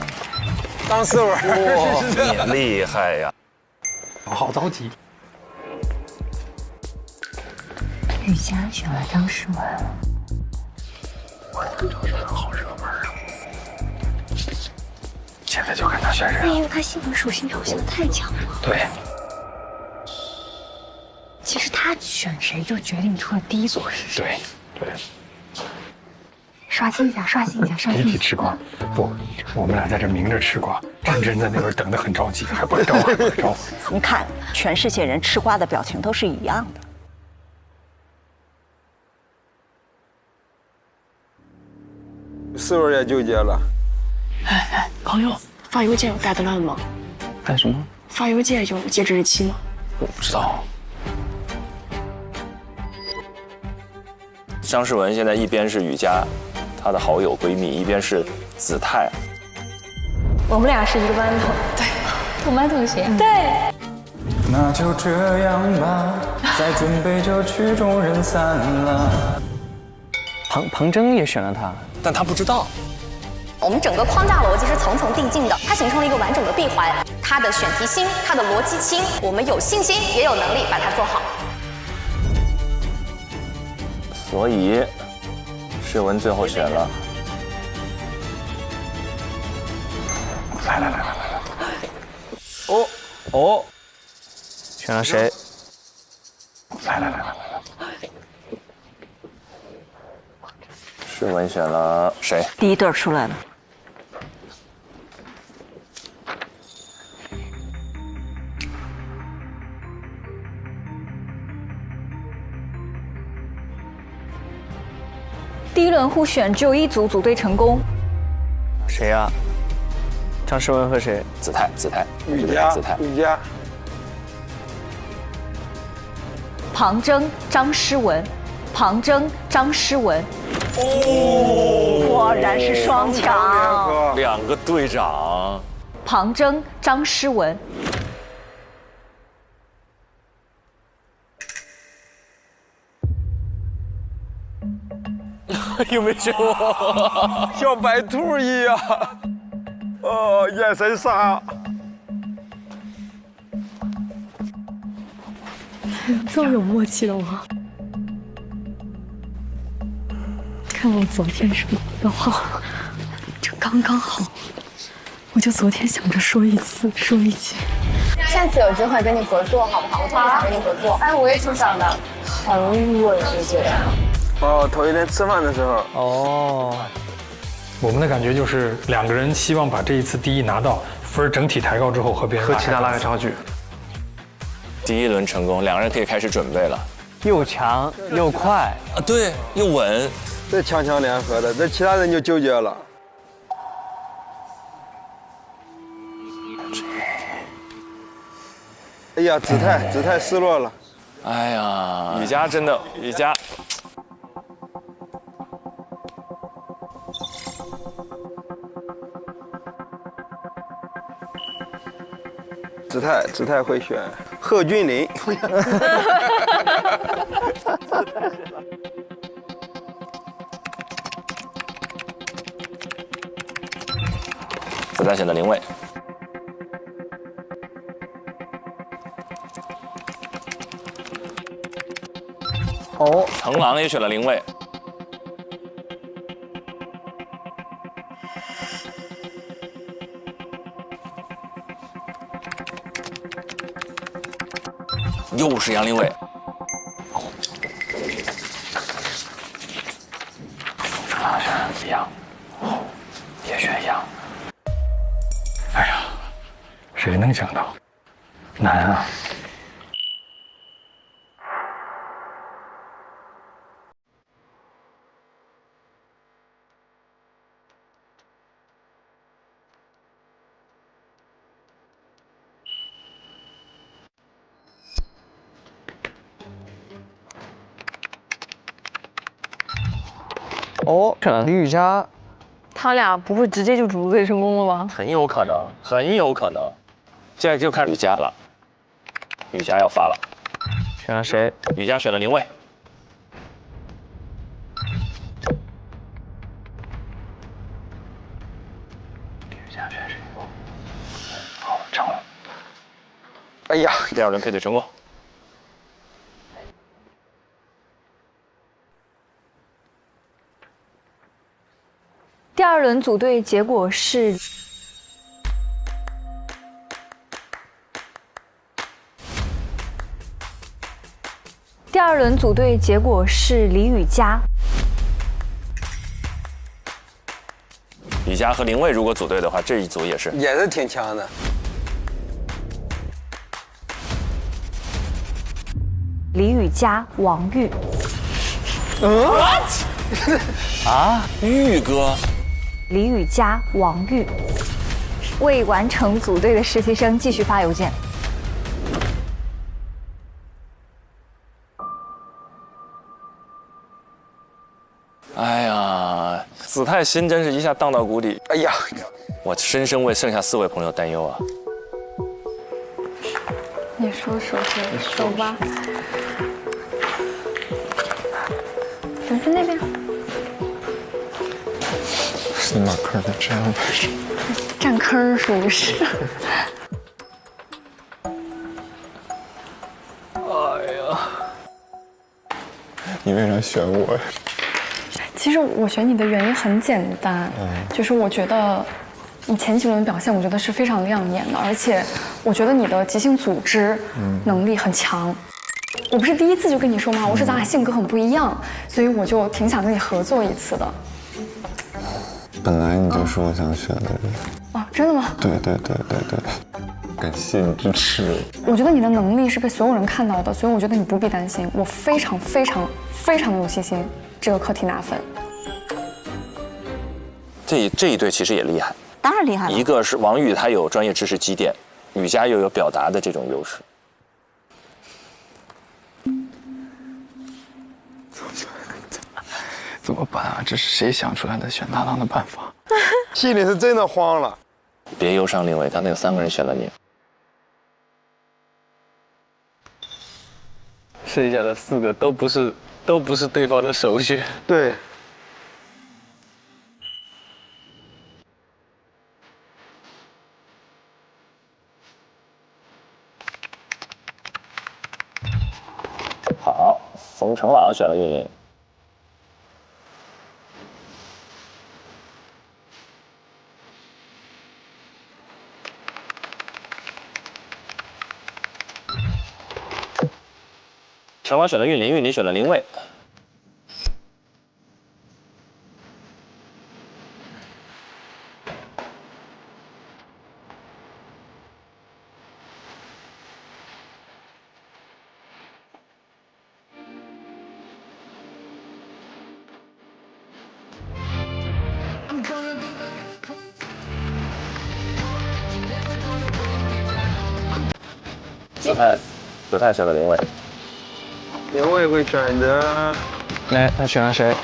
张诗文。哇，你厉害呀！好着急。雨佳选了张诗文。我张诗文好热门啊！现在就看他选谁。因为他新闻属性表现的太强了。对。其实他选谁就决定出了第一组是谁。对。刷新一下，刷新一下，刷新一下。集体吃瓜，不，我们俩在这明着吃瓜，真真在那边等得很着急，还不来找我。你看，全世界人吃瓜的表情都是一样的。诗文也纠结了。哎，朋友，发邮件有带的烂吗？带什么？发邮件有截止日期吗？我不知道。张诗文现在一边是雨佳，她的好友闺蜜，一边是子泰。我们俩是一个班的，对，同班同学。对。那就这样吧，再准备就曲终人散了。庞征也选了他，但他不知道。我们整个框架逻辑是层层递进的，它形成了一个完整的闭环。它的选题新，它的逻辑轻，我们有信心，也有能力把它做好。所以，诗文最后选了。来。哦，选了谁？来。诗文选了谁？第一对出来了。第一轮互选只有一组组队成功。谁呀？张诗文和谁？子泰。雨佳。庞征、张诗文。果然是双强。两个队长。庞征、张诗文。有没有？像白兔一样。哦，眼神杀。这么有默契的吗？看我昨天说的话，就刚刚好。我就昨天想着说一次，说一句。下次有机会跟你合作，好不好？我特别想跟你合作。哎，我也挺想的。很稳，我觉得。哦，头一天吃饭的时候。哦。我们的感觉就是两个人希望把这一次第一拿到，分整体抬高之后和别人和其他拉开差距。第一轮成功，两个人可以开始准备了。又强又快啊，对，又稳。这强强联合的，这其他人就纠结了。哎呀，子泰失落了。哎呀，雨佳真的，雨佳。子泰会选贺峻霖。子泰选的林蔚。哦，程朗也选了林蔚。又是杨林伟。程朗选杨，也选杨。哎呀，谁能想到？难啊！哦，选了李雨佳，他俩不会直接就主队成功了吧？很有可能，很有可能。现在就看雨佳了，雨佳要发了，选了谁？雨佳选了林蔚。雨佳选谁？好，成了。哎呀，第2轮配对成功。第2轮组队结果是李雨佳。雨佳和林蔚如果组队的话，这一组也是挺强的。李雨佳、王玉。啊，玉哥。李雨佳、王玉。未完成组队的实习生继续发邮件。哎呀，子泰心真是一下荡到谷底。哎呀，我深深为剩下4位朋友担忧啊。你说，走吧。咱去那边。是你把坑给占了。占坑是不是？哎呀，你为啥选我呀？其实我选你的原因很简单，就是我觉得你前几轮表现，我觉得是非常亮眼的，而且我觉得你的即兴组织能力很强。我不是第一次就跟你说吗？我说咱俩性格很不一样，所以我就挺想跟你合作一次的。本来你就是我想选的人。哦，真的吗？对，感谢你支持。我觉得你的能力是被所有人看到的，所以我觉得你不必担心，我非常的有信心，这个课题拿分。这一对其实也厉害，当然厉害了。一个是王玉，他有专业知识积淀，雨佳又有表达的这种优势。怎么办啊？这是谁想出来的选搭档的办法？心里是真的慌了。别忧伤，林伟，刚才有3个人选了你。剩下的4个都不是对方的首选。对。好，冯程朗选了运营。程朗选了运林，运林选了林蔚。子泰选了林蔚。林蔚会选择，来，他选了谁？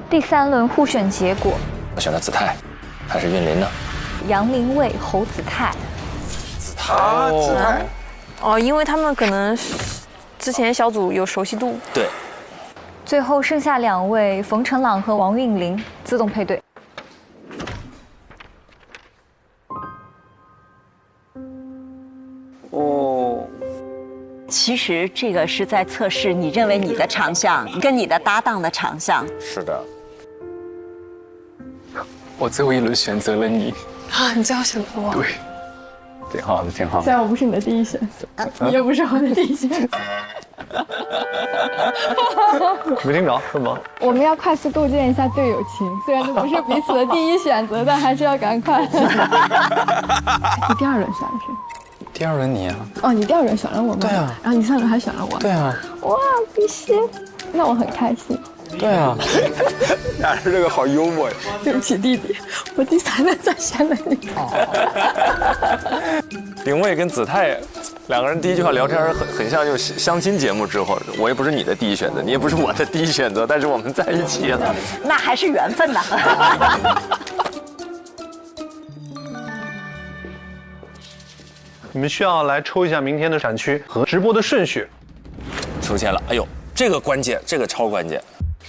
第3轮互选结果，我选了子泰，还是运林呢？杨林蔚、侯子泰。子泰。哦，因为他们可能之前小组有熟悉度。对。最后剩下2位，冯程朗和王韵玲自动配对。哦，其实这个是在测试你认为你的长项跟你的搭档的长项。是的。我最后1轮选择了你。啊，你最后选择我？对。挺好的，挺好的。虽然我不是你的第一选择，你也不是我的第一选择。没听着是吗？我们要快速构建一下队友情，虽然这不是彼此的第一选择，但还是要赶快。你第2轮选了谁？第2轮你啊？哦，你第2轮选了我吗？对啊。然后你3轮还选了我？对啊。哇，必须！那我很开心。对啊。俩人这个好幽默呀。对不起弟弟，我第3轮再选了你。林蔚跟子泰，两个人第一句话聊天很像就相亲节目之后，我也不是你的第一选择，你也不是我的第一选择，但是我们在一起了，那还是缘分呐。你们需要来抽一下明天的展区和直播的顺序。出现了，哎呦，这个关键，这个超关键。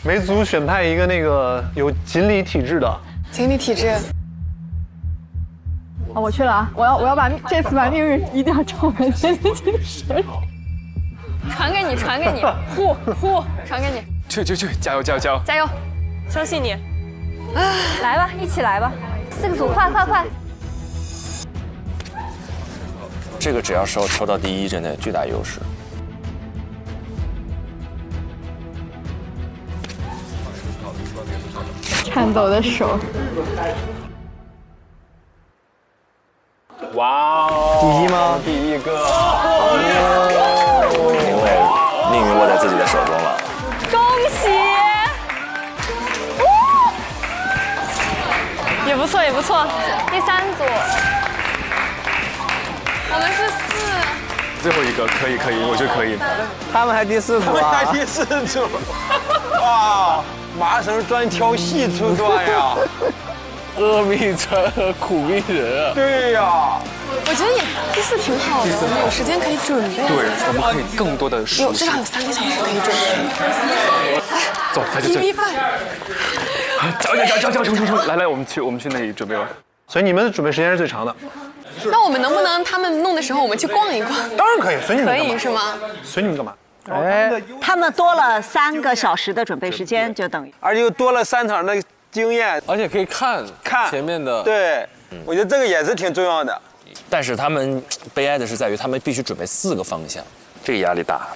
每组选派一个那个有锦鲤体质的。锦鲤体质。啊，我去了啊！我要把这次把命运一定要照在姐姐的手里。传给你，传给你，呼，传给你。去，加油！加油！相信你。来吧，一起来吧，4个组，快！这个只要抽到第一，真的巨大优势。颤抖的手。哇哦！第一吗？第一个。因为命运握在自己的手中了。恭喜！也不错，也不错。第3组，我们是4。最后一个可以，我觉得可以。他们还第4组啊！还第4组，哇！麻绳专挑细处断呀！阿弥传和苦命人啊！对呀，我觉得也第4挺好的，我们有时间可以准备。对，我们可以更多的熟悉。至少有3个小时可以准备。走，在这。米饭。走！来，我们去那里准备吧。所以你们的准备时间是最长的。那我们能不能他们弄的时候我们去逛一逛？当然可以，随你们。可以是吗？随你们干嘛？哎，他们多了3个小时的准备时间，就等于，而且又多了3场的经验，而且可以看前面的。对，我觉得这个也是挺重要的。但是他们悲哀的是在于他们必须准备4个方向，这个压力大。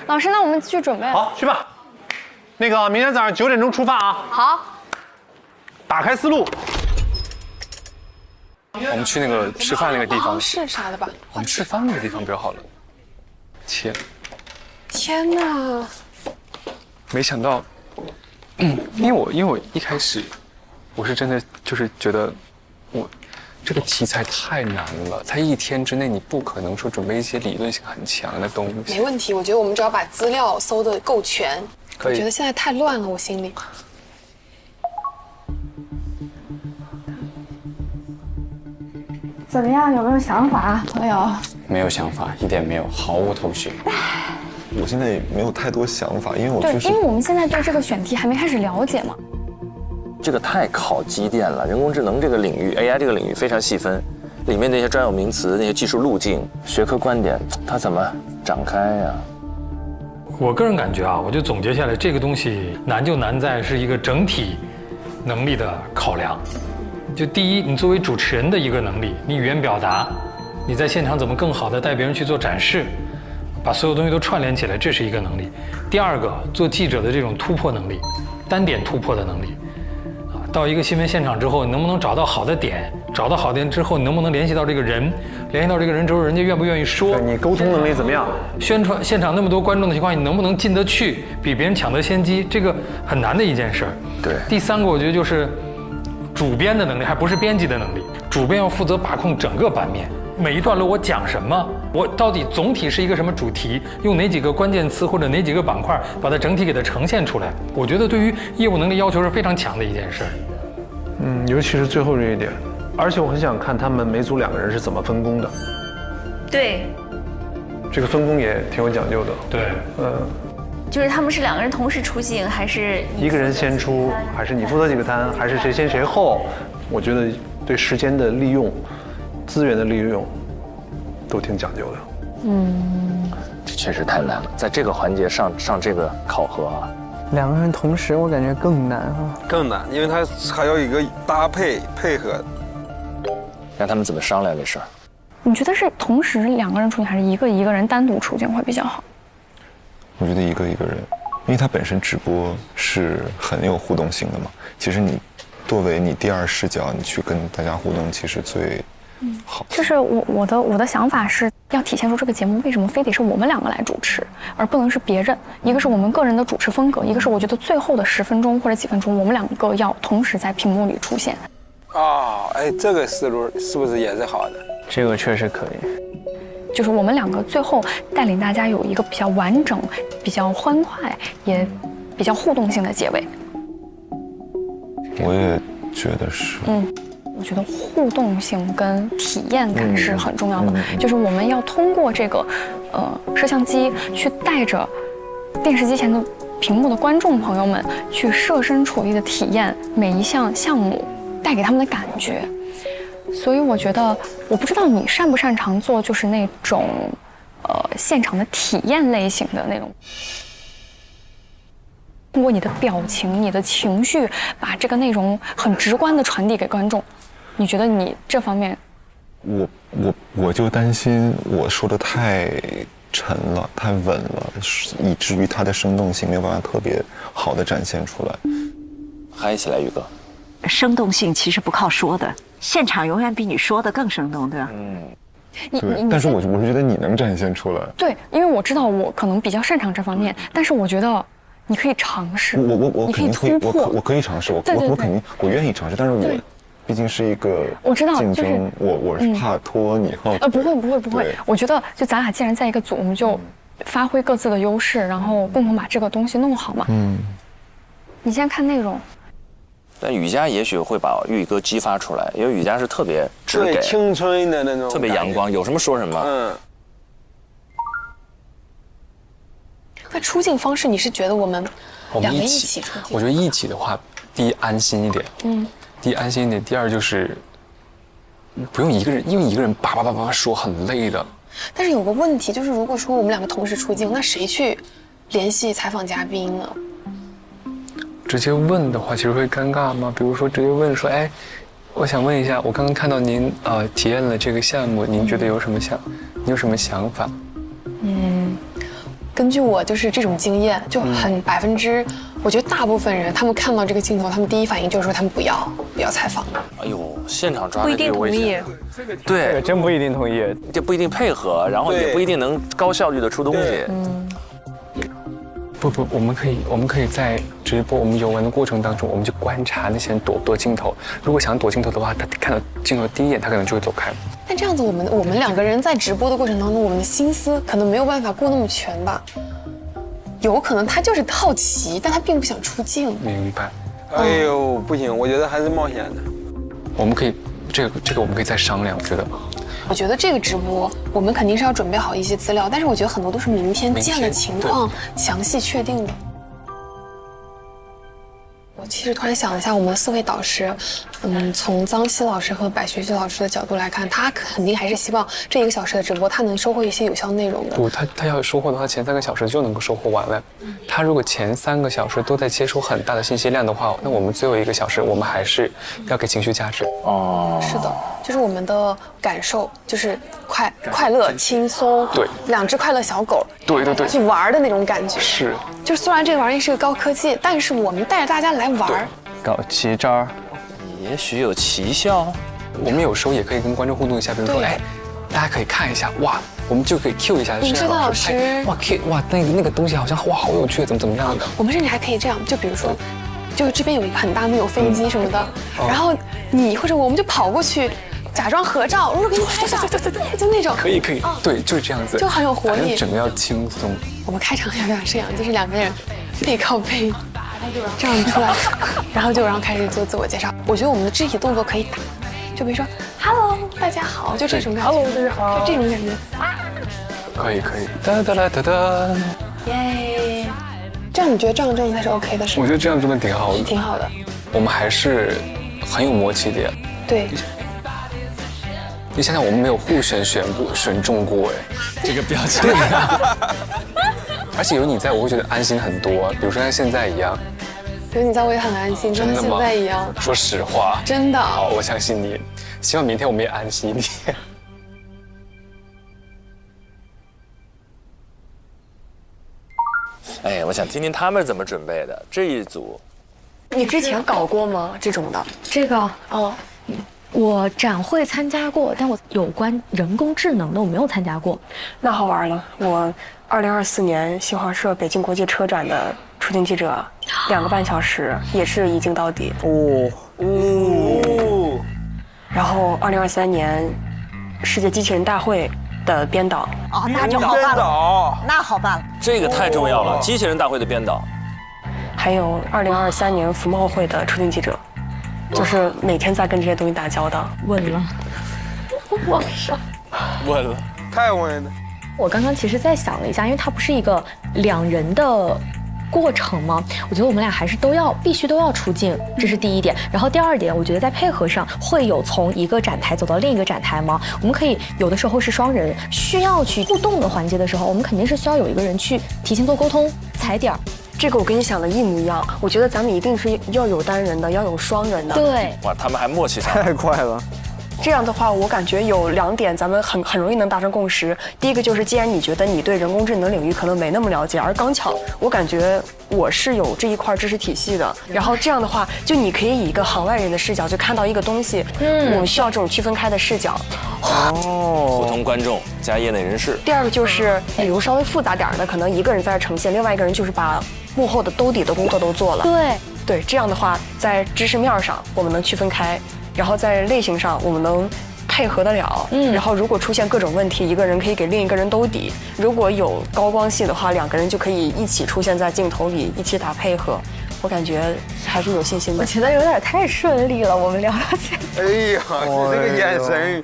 老师，那我们去准备。好，去吧。那个明天早上9点钟出发啊。好。打开思路。我们去那个吃饭那个地方。是啥的吧？我们吃饭那个地方比较好了。天哪！没想到，因为我一开始，我是真的就是觉得，这个题材太难了，它1天之内你不可能说准备一些理论性很强的东西。没问题，我觉得我们只要把资料搜得够全。可以。我觉得现在太乱了，我心里。怎么样？有没有想法，朋友？没有想法，一点没有，毫无头绪。我现在也没有太多想法，因为因为我们现在对这个选题还没开始了解嘛。这个太考基点了，人工智能这个领域 ，AI 这个领域非常细分，里面那些专有名词、那些技术路径、学科观点，它怎么展开呀？我个人感觉啊，我就总结下来，这个东西难就难在是一个整体能力的考量。就第一，你作为主持人的一个能力，你语言表达，你在现场怎么更好的带别人去做展示，把所有东西都串联起来，这是一个能力。第二个，做记者的这种突破能力，单点突破的能力。到一个新闻现场之后，你能不能找到好的点？找到好点之后，你能不能联系到这个人？联系到这个人之后，人家愿不愿意说？你沟通能力怎么样？宣传现场那么多观众的情况，你能不能进得去？比别人抢得先机，这个很难的一件事儿。对。第三个，我觉得就是主编的能力，还不是编辑的能力。主编要负责把控整个版面，每一段落我讲什么，我到底总体是一个什么主题，用哪几个关键词或者哪几个板块，把它整体给它呈现出来。我觉得对于业务能力要求是非常强的一件事。尤其是最后这一点，而且我很想看他们每组2个人是怎么分工的。对，这个分工也挺有讲究的。对，就是他们是2个人同时出镜，还是一个人先出，还是你负责几个摊，还是谁先谁后？我觉得对时间的利用、资源的利用都挺讲究的。这确实太难了，在这个环节上这个考核啊。2个人同时，我感觉更难啊。更难，因为它还有一个搭配配合。让他们怎么商量这事儿？你觉得是同时2个人出镜，还是一个人单独出镜会比较好？我觉得一个人，因为它本身直播是很有互动性的嘛。其实你作为你第2视角，你去跟大家互动，其实最好。就是我的想法是要体现出这个节目为什么非得是我们2个来主持，而不能是别人。一个是我们个人的主持风格，一个是我觉得最后的10分钟或者几分钟，我们2个要同时在屏幕里出现。哎，这个思路是不是也是好的？这个确实可以。就是我们两个最后带领大家有一个比较完整、比较欢快，也比较互动性的结尾。我也觉得是。我觉得互动性跟体验感是很重要的，就是我们要通过这个摄像机去带着电视机前的屏幕的观众朋友们去设身处地的体验每一项项目带给他们的感觉。所以我觉得，我不知道你擅不擅长做就是那种现场的体验类型的那种。通过你的表情、你的情绪，把这个内容很直观的传递给观众。你觉得你这方面？我就担心我说的太沉了、太稳了，以至于它的生动性没有办法特别好的展现出来。嗨起来，宇哥。生动性其实不靠说的，现场永远比你说的更生动，对吧？对，但是我是觉得你能展现出来。对，因为我知道我可能比较擅长这方面，但是我觉得你可以尝试。我肯定会，我可以尝试，我肯定我愿意尝试，但是我毕竟是一个我知道竞争，我是怕拖你后。不会，我觉得就咱俩既然在一个组，我们就发挥各自的优势，然后共同把这个东西弄好嘛。你先看内容。但雨佳也许会把玉哥激发出来，因为雨佳是特别直给、青春的那种，特别阳光，有什么说什么。那出镜方式，你是觉得我们两个一起出镜？我觉得一起的话，第一安心一点，第一安心一点，第二就是不用一个人，因为一个人叭说很累的。但是有个问题就是，如果说我们两个同时出镜，那谁去联系采访嘉宾呢？直接问的话，其实会尴尬吗？比如说直接问说，哎，我想问一下，我刚刚看到您体验了这个项目，您觉得你有什么想法？根据我就是这种经验，就很我觉得大部分人他们看到这个镜头，他们第一反应就是说他们不要采访。哎呦，现场抓不一定同意。对，真不一定同意，就不一定配合，然后也不一定能高效率的出东西。不，我们可以在直播我们游玩的过程当中，我们就观察那些人躲镜头。如果想躲镜头的话，他看到镜头第一眼，他可能就会走开。但这样子，我们两个人在直播的过程当中，我们的心思可能没有办法顾那么全吧。有可能他就是好奇，但他并不想出镜。明白。哎呦，不行，我觉得还是冒险的。我们可以，这个我们可以再商量，我觉得。我觉得这个直播我们肯定是要准备好一些资料，但是我觉得很多都是明天见了情况详细确定的。我其实突然想了一下，我们4位导师，从臧希老师和柏学老师的角度来看，他肯定还是希望这1个小时的直播，他能收获一些有效内容的。不，他要收获的话，前3个小时就能够收获完了。他如果前3个小时都在接收很大的信息量的话，那我们最后1个小时，我们还是要给情绪价值。是的，就是我们的感受，就是快乐、轻松，对，2只快乐小狗，对，去玩的那种感觉。是，就虽然这个玩意是个高科技，但是我们带着大家来玩，搞奇招，也许有奇效。我们有时候也可以跟观众互动一下，比如说，哎，大家可以看一下，哇，我们就可以 Q 一下尹志老师，哇 Q 哇那个东西好像哇好有趣，怎么样的？我们甚至还可以这样，就比如说，就这边有一个很大的有飞机什么的，然后你或者我们就跑过去。假装合照，我说给你拍照，对，就那种。可以，对，就是这样子，就很有活力，整个要轻松。我们开场要不要这样？就是2个人背靠背，这样出来，然后开始做自我介绍。我觉得我们的肢体动作可以打，就比如说 “Hello， 大家好”，就这种感觉。Hello， 大家好，就这种感觉。可以，哒，耶！这样你觉得这样状态是 OK 的，是吗？我觉得这样真的挺好的，挺好的。我们还是很有默契的呀。对。你想想，我们没有互选中过哎，这个表情。对呀。而且有你在，我会觉得安心很多。比如说像现在一样。有你在，我也很安心，就像现在一样。说实话。真的。好，我相信你。希望明天我们也安心一点。哎，我想听听他们怎么准备的这一组。你之前搞过吗？这种的？这个我展会参加过，但我有关人工智能的我没有参加过。那好玩了，我2024年新华社北京国际车展的出镜记者，2个半小时，也是一镜到底。然后2023年世界机器人大会的编导。哦，那就好办了，那好办了。这个太重要了，机器人大会的编导。还有2023年服贸会的出镜记者，就是每天在跟这些东西打交道。稳了，我上，稳了，太稳了。我刚刚其实在想了一下，因为它不是一个两人的过程吗？我觉得我们俩还是必须都要出镜，这是第一点。然后第二点，我觉得在配合上会有从一个展台走到另一个展台吗？我们可以有的时候是双人，需要去互动的环节的时候，我们肯定是需要有一个人去提前做沟通、踩点儿。这个我跟你想的一模一样，我觉得咱们一定是要有单人的，要有双人的。对，哇，他们还默契太快了。这样的话，我感觉有2点咱们很容易能达成共识。第一个就是，既然你觉得你对人工智能领域可能没那么了解，而刚巧我感觉我是有这一块知识体系的，然后这样的话，就你可以以一个行外人的视角去看到一个东西。我们需要这种区分开的视角。普通观众加业内人士。第二个就是，比如稍微复杂点的，可能一个人在这呈现，另外一个人就是把幕后的兜底的工作都做了。对，这样的话，在知识面上我们能区分开。然后在类型上我们能配合得了，然后如果出现各种问题，一个人可以给另一个人兜底。如果有高光戏的话，2个人就可以一起出现在镜头里，一起打配合。我感觉还是有信心的。我觉得有点太顺利了，我们聊到现在。哎呀，你这个眼神。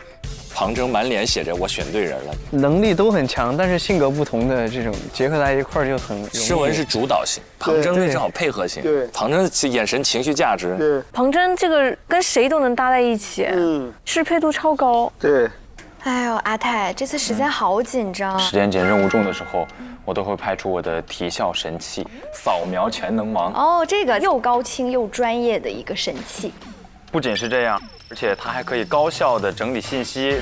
庞征满脸写着我选对人了，能力都很强，但是性格不同的这种结合在一块儿就很容易。诗文是主导性，庞征正好配合性。对，庞征眼神情绪价值。对，庞征这个跟谁都能搭在一起，适配度超高。对。哎呦，阿泰，这次时间好紧张。时间紧、任务重的时候，我都会派出我的提效神器——扫描全能盲。哦，这个又高清又专业的一个神器。不仅是这样，而且它还可以高效的整理信息，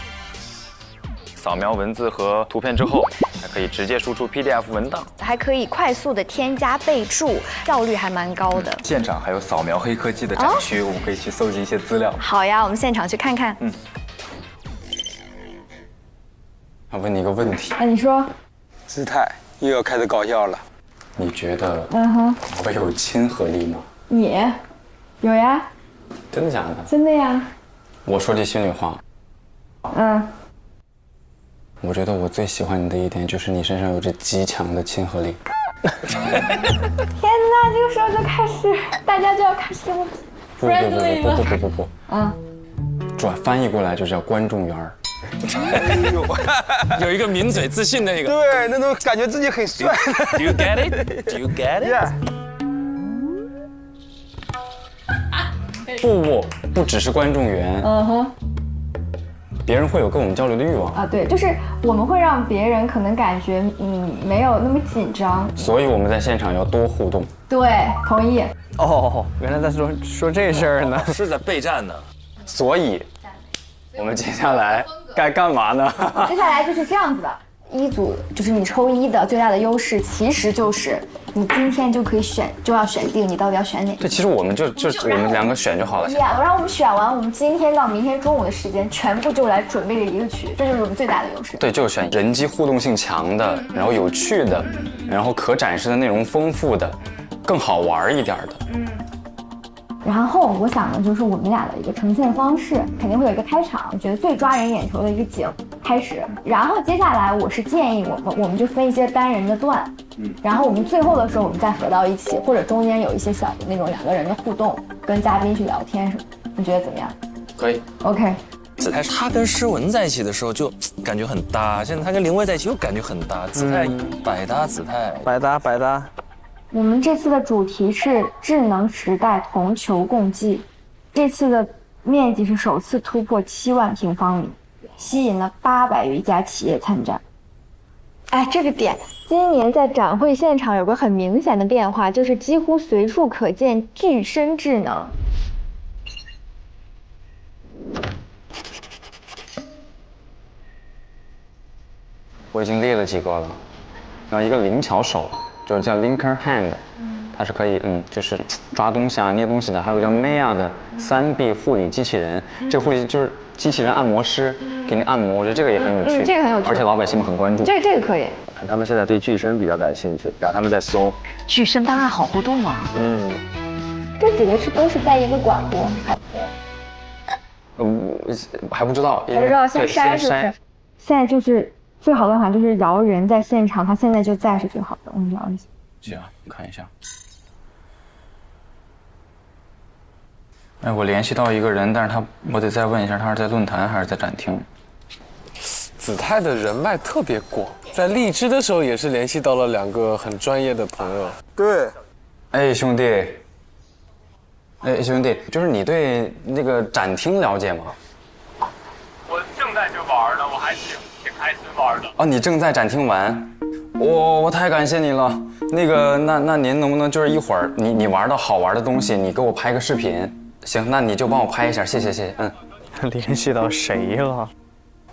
扫描文字和图片之后，还可以直接输出 PDF 文档，还可以快速的添加备注，效率还蛮高的。现场还有扫描黑科技的展区，我们可以去搜集一些资料。好呀，我们现场去看看。我问你一个问题。你说。姿态又要开始搞笑了。你觉得我有亲和力吗？你有呀。真的假的？真的呀。我说句心里话。我觉得我最喜欢你的一点就是你身上有着极强的亲和力。天哪，这个时候就开始，大家就要开始不，转翻译过来就叫观众缘儿。有一个抿嘴自信的那个。对，那种感觉自己很帅。Do you get it? Do you get it? Yeah. 不只是观众缘，别人会有跟我们交流的欲望啊。对，就是我们会让别人可能感觉没有那么紧张，所以我们在现场要多互动。对，同意。哦，原来在说这事儿呢，是在备战呢。所以，我们接下来该干嘛呢？接下来就是这样子的。一组就是你抽1的最大的优势，其实就是你今天就可以要选定你到底要选哪个。对，其实我们就我们2个选就好了。然后我们选完，我们今天到明天中午的时间，全部就来准备这一个曲，这就是我们最大的优势。对，就选人机互动性强的，然后有趣的，然后可展示的内容丰富的，更好玩一点的。然后我想的就是我们俩的一个呈现方式，肯定会有一个开场，我觉得最抓人眼球的一个景开始，然后接下来我是建议我们就分一些单人的段，然后我们最后的时候我们再合到一起，或者中间有一些小的那种2个人的互动，跟嘉宾去聊天什么，你觉得怎么样？可以。OK。子泰他跟诗文在一起的时候就感觉很搭，现在他跟林薇在一起又感觉很搭，子泰百搭，子泰百搭。我们这次的主题是智能时代同球共济，这次的面积是首次突破7万平方米，吸引了800余家企业参展。哎，这个点，今年在展会现场有个很明显的变化，就是几乎随处可见具身智能。我已经列了几个了，然后一个灵巧手。就是叫 Linker Hand， 它是可以就是抓东西啊、捏东西的。还有叫 Maya 的3B 护理机器人，这个护理就是机器人按摩师，给你按摩，我觉得这个也很有趣。这个很有趣，而且老百姓们很关注。这个可以。他们现在对具身比较感兴趣，然后他们在搜具身当然好互动啊。这几个都是在一个馆部。还不知道。还不知道，先筛是不是？现在就是最好的办法就是摇人在现场，他现在就在是最好的。我们摇一下。行，看一下。哎，我联系到一个人，但是我得再问一下，他是在论坛还是在展厅？子泰的人脉特别广，在荔枝的时候也是联系到了2个很专业的朋友。对，哎，兄弟，就是你对那个展厅了解吗？我正在这玩呢，我还挺开心玩的。哦，你正在展厅玩，我太感谢你了。那个，那您能不能就是一会儿你玩到好玩的东西，你给我拍个视频？行，那你就帮我拍一下，谢谢。联系到谁了？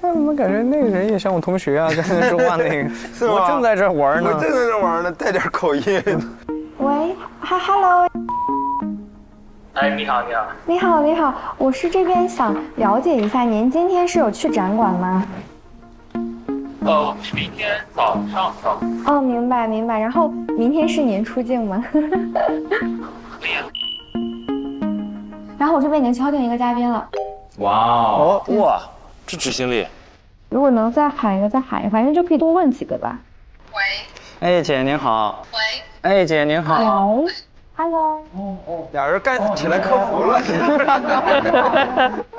我怎么感觉那个人也像我同学啊？刚才说话那个，是吗？我正在这玩呢。我正在这玩呢，带点口音。喂，Hello。哎，你好。你好，我是这边想了解一下，您今天是有去展馆吗？我是明天早上的。哦，明白。然后明天是您出镜吗？然后我这边已经敲定一个嘉宾了。哇，这执行力。如果能再喊一个，反正就可以多问几个吧。哎，姐您好。喂。哎，姐您好。Hello。俩人干起来客服了。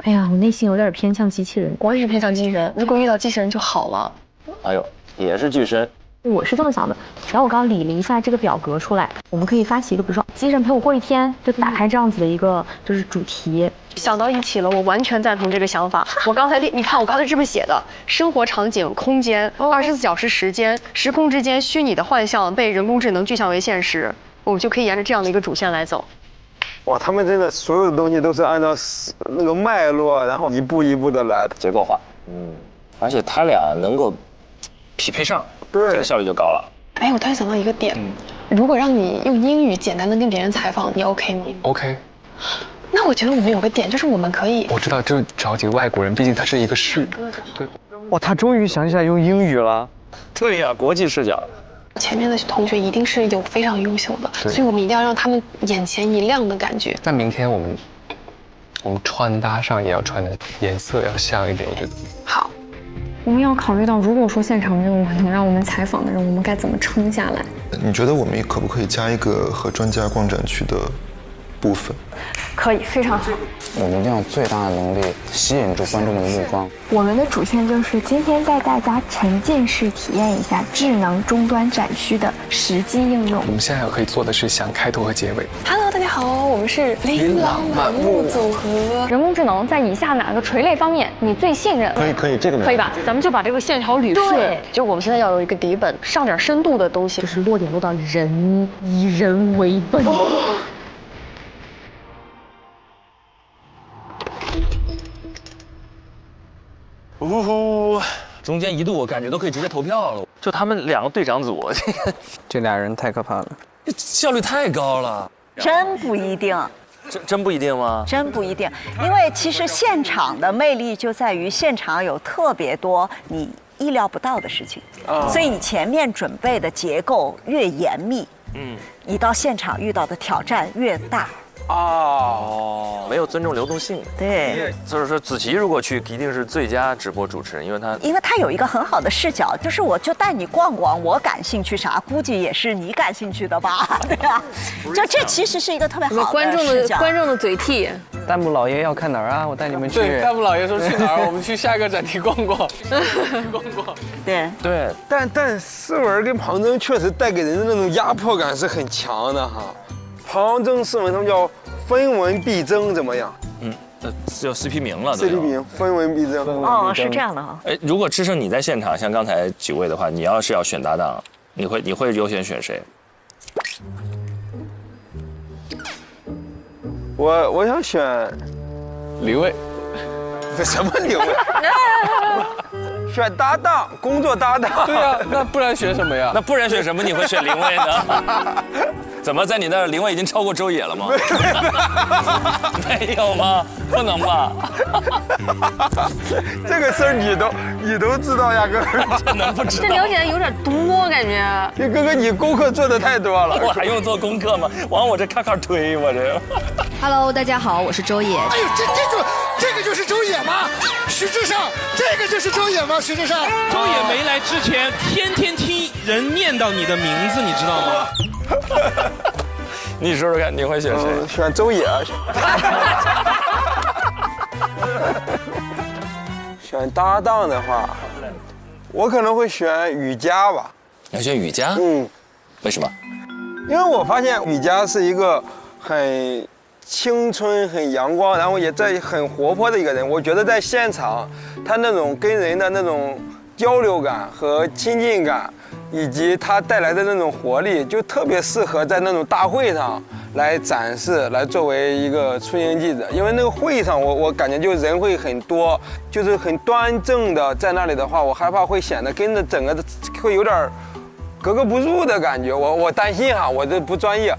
哎呀，我内心有点偏向机器人。我也是偏向机器人，如果遇到机器人就好了。哎呦，也是巨深。我是这么想的，然后我刚理了一下这个表格出来，我们可以发起一个，比如说机器人陪我过一天，就打开这样子的一个就是主题。想到一起了，我完全赞同这个想法。我刚才你看我刚才这么写的：生活场景、空间、24小时时间、时空之间虚拟的幻象被人工智能具象为现实，我们就可以沿着这样的一个主线来走。哇，他们真的所有的东西都是按照那个脉络，然后一步一步的来的，结构化。而且他俩能够匹配上，对，这个效率就高了。哎，我突然想到一个点，如果让你用英语简单的跟别人采访，你 OK 吗 ？OK。那我觉得我们有个点，就是我们可以，我知道，就找几个外国人，毕竟它是一个市。对。哇，他终于想起来用英语了。对呀，国际视角。前面的同学一定是有非常优秀的，所以我们一定要让他们眼前一亮的感觉。那明天我们穿搭上也要穿的颜色要像一点，我觉得。好。我们要考虑到，如果说现场任务能让我们采访的人，我们该怎么撑下来？你觉得我们可不可以加一个和专家逛展区的部分？可以，非常好。我们一定要最大的能力吸引住观众的目光。我们的主线就是今天带大家沉浸式体验一下智能终端展区的实际应用。我们现在可以做的是想开头和结尾。Hello， 大家好，我们是琳琅满目组合。人工智能在以下哪个垂类方面你最信任？可以，这个可以吧？咱们就把这个线条捋顺。就我们现在要有一个底本，上点深度的东西，就是落点落到人，以人为本。中间一度我感觉都可以直接投票了，就他们2个队长组，这俩人太可怕了，效率太高了。真不一定。真不一定吗？真不一定，因为其实现场的魅力就在于现场有特别多你意料不到的事情，所以你前面准备的结构越严密，你到现场遇到的挑战越大。没有尊重流动性。对，就是说子琪如果去，一定是最佳直播主持人，因为他有一个很好的视角，就是我就带你逛逛，我感兴趣啥，估计也是你感兴趣的吧，对吧？就这其实是一个特别好的观众的嘴替。弹幕老爷要看哪儿啊？我带你们去。对，弹幕老爷说去哪儿？我们去下一个展厅逛逛。对。但思文跟庞征确实带给人的那种压迫感是很强的哈。庞征思文他们叫分文必争，怎么样？叫 CP 名了。CP 名，分文必争。哦，是这样的哈。哎，如果智胜你在现场，像刚才几位的话，你要是要选搭档，你会优先选谁？我想选李卫。这什么李卫？选搭档，工作搭档。对呀，那不然选什么呀？那不然选什么？你会选林卫呢？怎么在你那儿林蔚已经超过周也了吗？没有吗？不能吧？这个事儿你都知道呀，哥哥。这能不知道？这了解的有点多，感觉。哥哥，你功课做的太多了。我还用做功课吗？往我这咔咔推，我这。Hello， 大家好，我是周也。哎呦，这个就是周也吗？徐志胜，这个就是周也吗？徐志胜，周也没来之前，天天听人念叨你的名字，你知道吗？你说说看，你会选谁？选周也。选搭档的话，我可能会选雨佳吧。你要选雨佳？为什么？因为我发现雨佳是一个很青春、很阳光，然后也在很活泼的一个人。我觉得在现场，他那种跟人的那种交流感和亲近感，以及他带来的那种活力，就特别适合在那种大会上来展示，来作为一个出行记者。因为那个会上我感觉就人会很多，就是很端正的在那里的话，我害怕会显得跟着整个的会有点格格不入的感觉。我担心哈，我这不专业。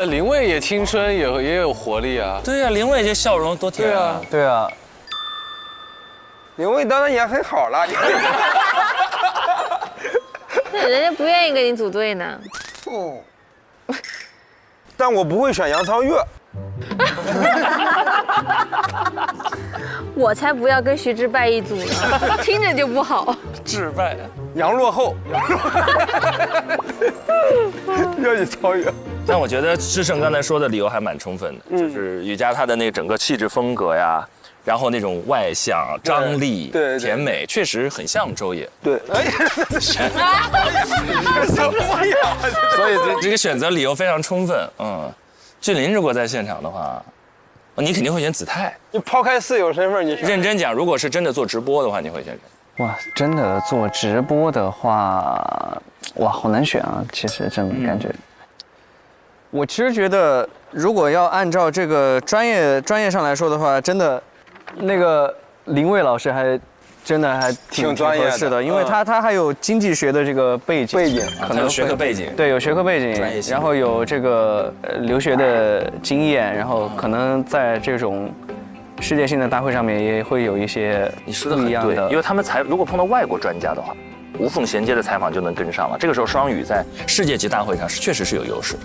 林蔚也青春，也有活力啊。对呀，林蔚这笑容多甜啊！对啊，林蔚当然也很好了。那人家不愿意跟你组队呢。哦。但我不会选杨超越。我才不要跟徐志拜一组呢，听着就不好。志拜，杨落后，要你超越。但我觉得志胜刚才说的理由还蛮充分的，就是雨佳她的那整个气质风格呀，然后那种外向、张力、甜美，确实很像周也。对，哎，什么呀？所以这个选择理由非常充分。俊林如果在现场的话，你肯定会选子泰。你抛开室友身份，你认真讲，如果是真的做直播的话，你会选谁？哇，真的做直播的话，哇，好难选啊！其实真的感觉。我其实觉得，如果要按照这个专业上来说的话，真的，那个林蔚老师还真的还挺专业的，因为他还有经济学的这个背景，可能有学科背景，对，有学科背景，然后有这个留学的经验，然后可能在这种世界性的大会上面也会有一些你说的很对，因为他们如果碰到外国专家的话，无缝衔接的采访就能跟上了。这个时候双语在世界级大会上确实是有优势。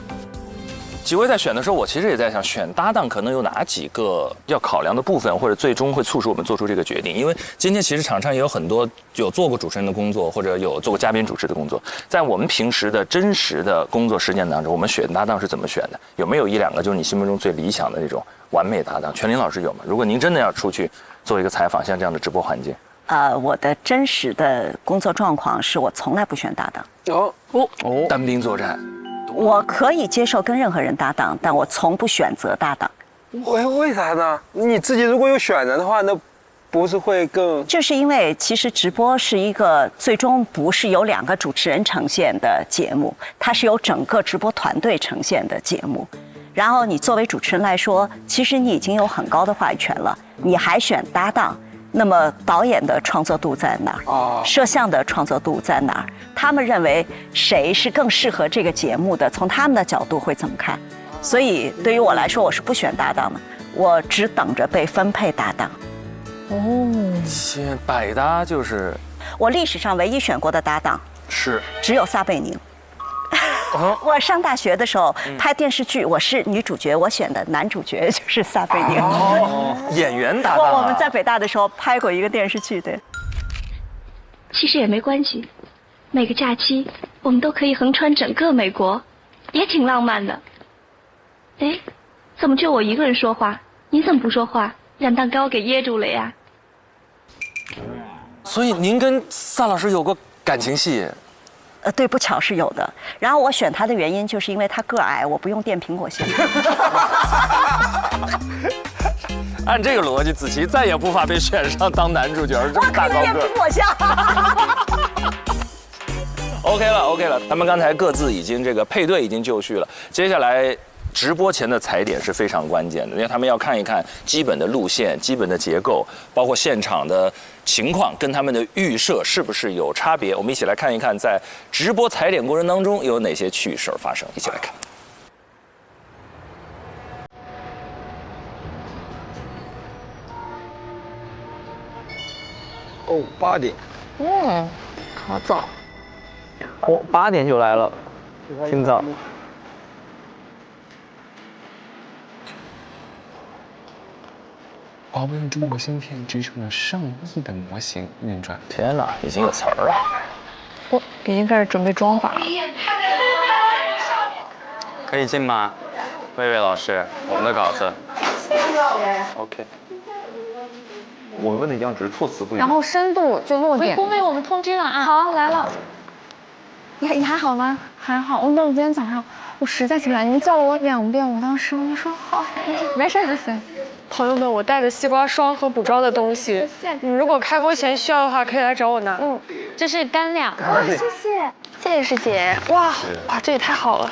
几位在选的时候，我其实也在想，选搭档可能有哪几个要考量的部分，或者最终会促使我们做出这个决定。因为今天其实场上也有很多有做过主持人的工作，或者有做过嘉宾主持的工作。在我们平时的真实的工作实践当中，我们选搭档是怎么选的？有没有一两个就是你心目中最理想的那种完美搭档？全林老师有吗？如果您真的要出去做一个采访，像这样的直播环境，我的真实的工作状况是我从来不选搭档。单兵作战。我可以接受跟任何人搭档，但我从不选择搭档。为啥呢？你自己如果有选人的话，那不是会更？就是因为其实直播是一个最终不是由2个主持人呈现的节目，它是由整个直播团队呈现的节目。然后你作为主持人来说，其实你已经有很高的话语权了，你还选搭档。那么导演的创作度在哪儿？摄像的创作度在哪儿？他们认为谁是更适合这个节目的？从他们的角度会怎么看？所以对于我来说，我是不选搭档的，我只等着被分配搭档。百搭就是我历史上唯一选过的搭档是只有撒贝宁。我上大学的时候拍电视剧，我是女主角，我选的男主角就是撒贝宁。演员搭档。我们在北大的时候拍过一个电视剧，对。其实也没关系，每个假期我们都可以横穿整个美国，也挺浪漫的。哎，怎么就我一个人说话？你怎么不说话？让蛋糕给噎住了呀？所以您跟撒老师有过感情戏？对，不巧是有的。然后我选他的原因就是因为他个矮，我不用垫苹果线。按这个逻辑，子琪再也无法被选上当男主角，这么大高个。我可以垫苹果线。OK 了，他们刚才各自已经这个配对已经就绪了，接下来直播前的踩点是非常关键的，因为他们要看一看基本的路线、基本的结构，包括现场的情况跟他们的预设是不是有差别。我们一起来看一看，在直播踩点过程当中有哪些趣事发生，一起来看。哦，8点。好早。哦，8点就来了，挺早。华为用中国芯片支撑了上亿的模型运转。天哪，已经有词儿了。我已经开始准备装法了。可以进吗？魏魏老师，我们的稿子。OK。我问的一样，只是措辞不一样。然后深度就落点。工位我们通知了啊。好，来了。你还好吗？还好。那我今天早上我实在起不来，你们叫了我2遍，我当时我就说好，没事。朋友们，我带了西瓜霜和补妆的东西，你们如果开播前需要的话，可以来找我拿。这是干粮。谢谢师姐。哇，这也太好了。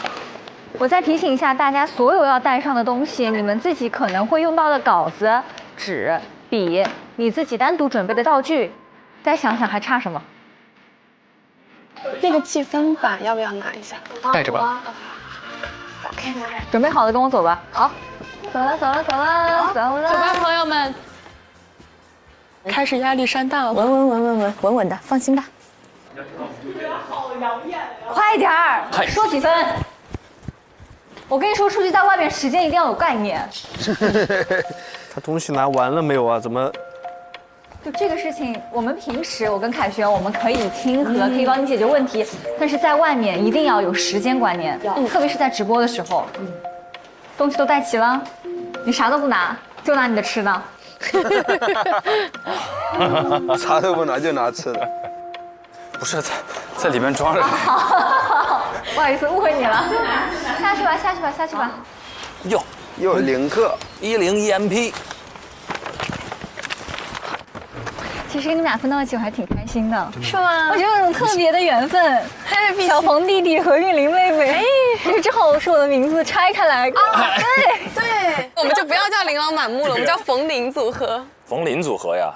我再提醒一下大家，所有要带上的东西，你们自己可能会用到的稿子、纸、笔，你自己单独准备的道具，再想想还差什么。那个记分板要不要拿一下？带着吧。OK， 准备好了跟我走吧。好，走了，走吧，朋友们。开始压力山大了。稳稳的，放心吧。快点儿，说几分。我跟你说，出去在外面时间一定要有概念。他东西拿完了没有啊？怎么？就这个事情，我们平时我跟凯旋我们可以听和，可以帮你解决问题，但是在外面一定要有时间观念，特别是在直播的时候。东西都带齐了，你啥都不拿，就拿你的吃的。啥都不拿就拿吃的。不是在里面装着。不好意思，误会你了。下去吧。又0克10 EMP。其实跟你们俩分到一起，我还挺开心的，是吗？我觉得有种特别的缘分。小冯弟弟和玉玲妹妹，就是正好是我的名字拆开来。对，我们就不要叫琳琅满目了，我们叫冯琳组合。冯琳组合呀。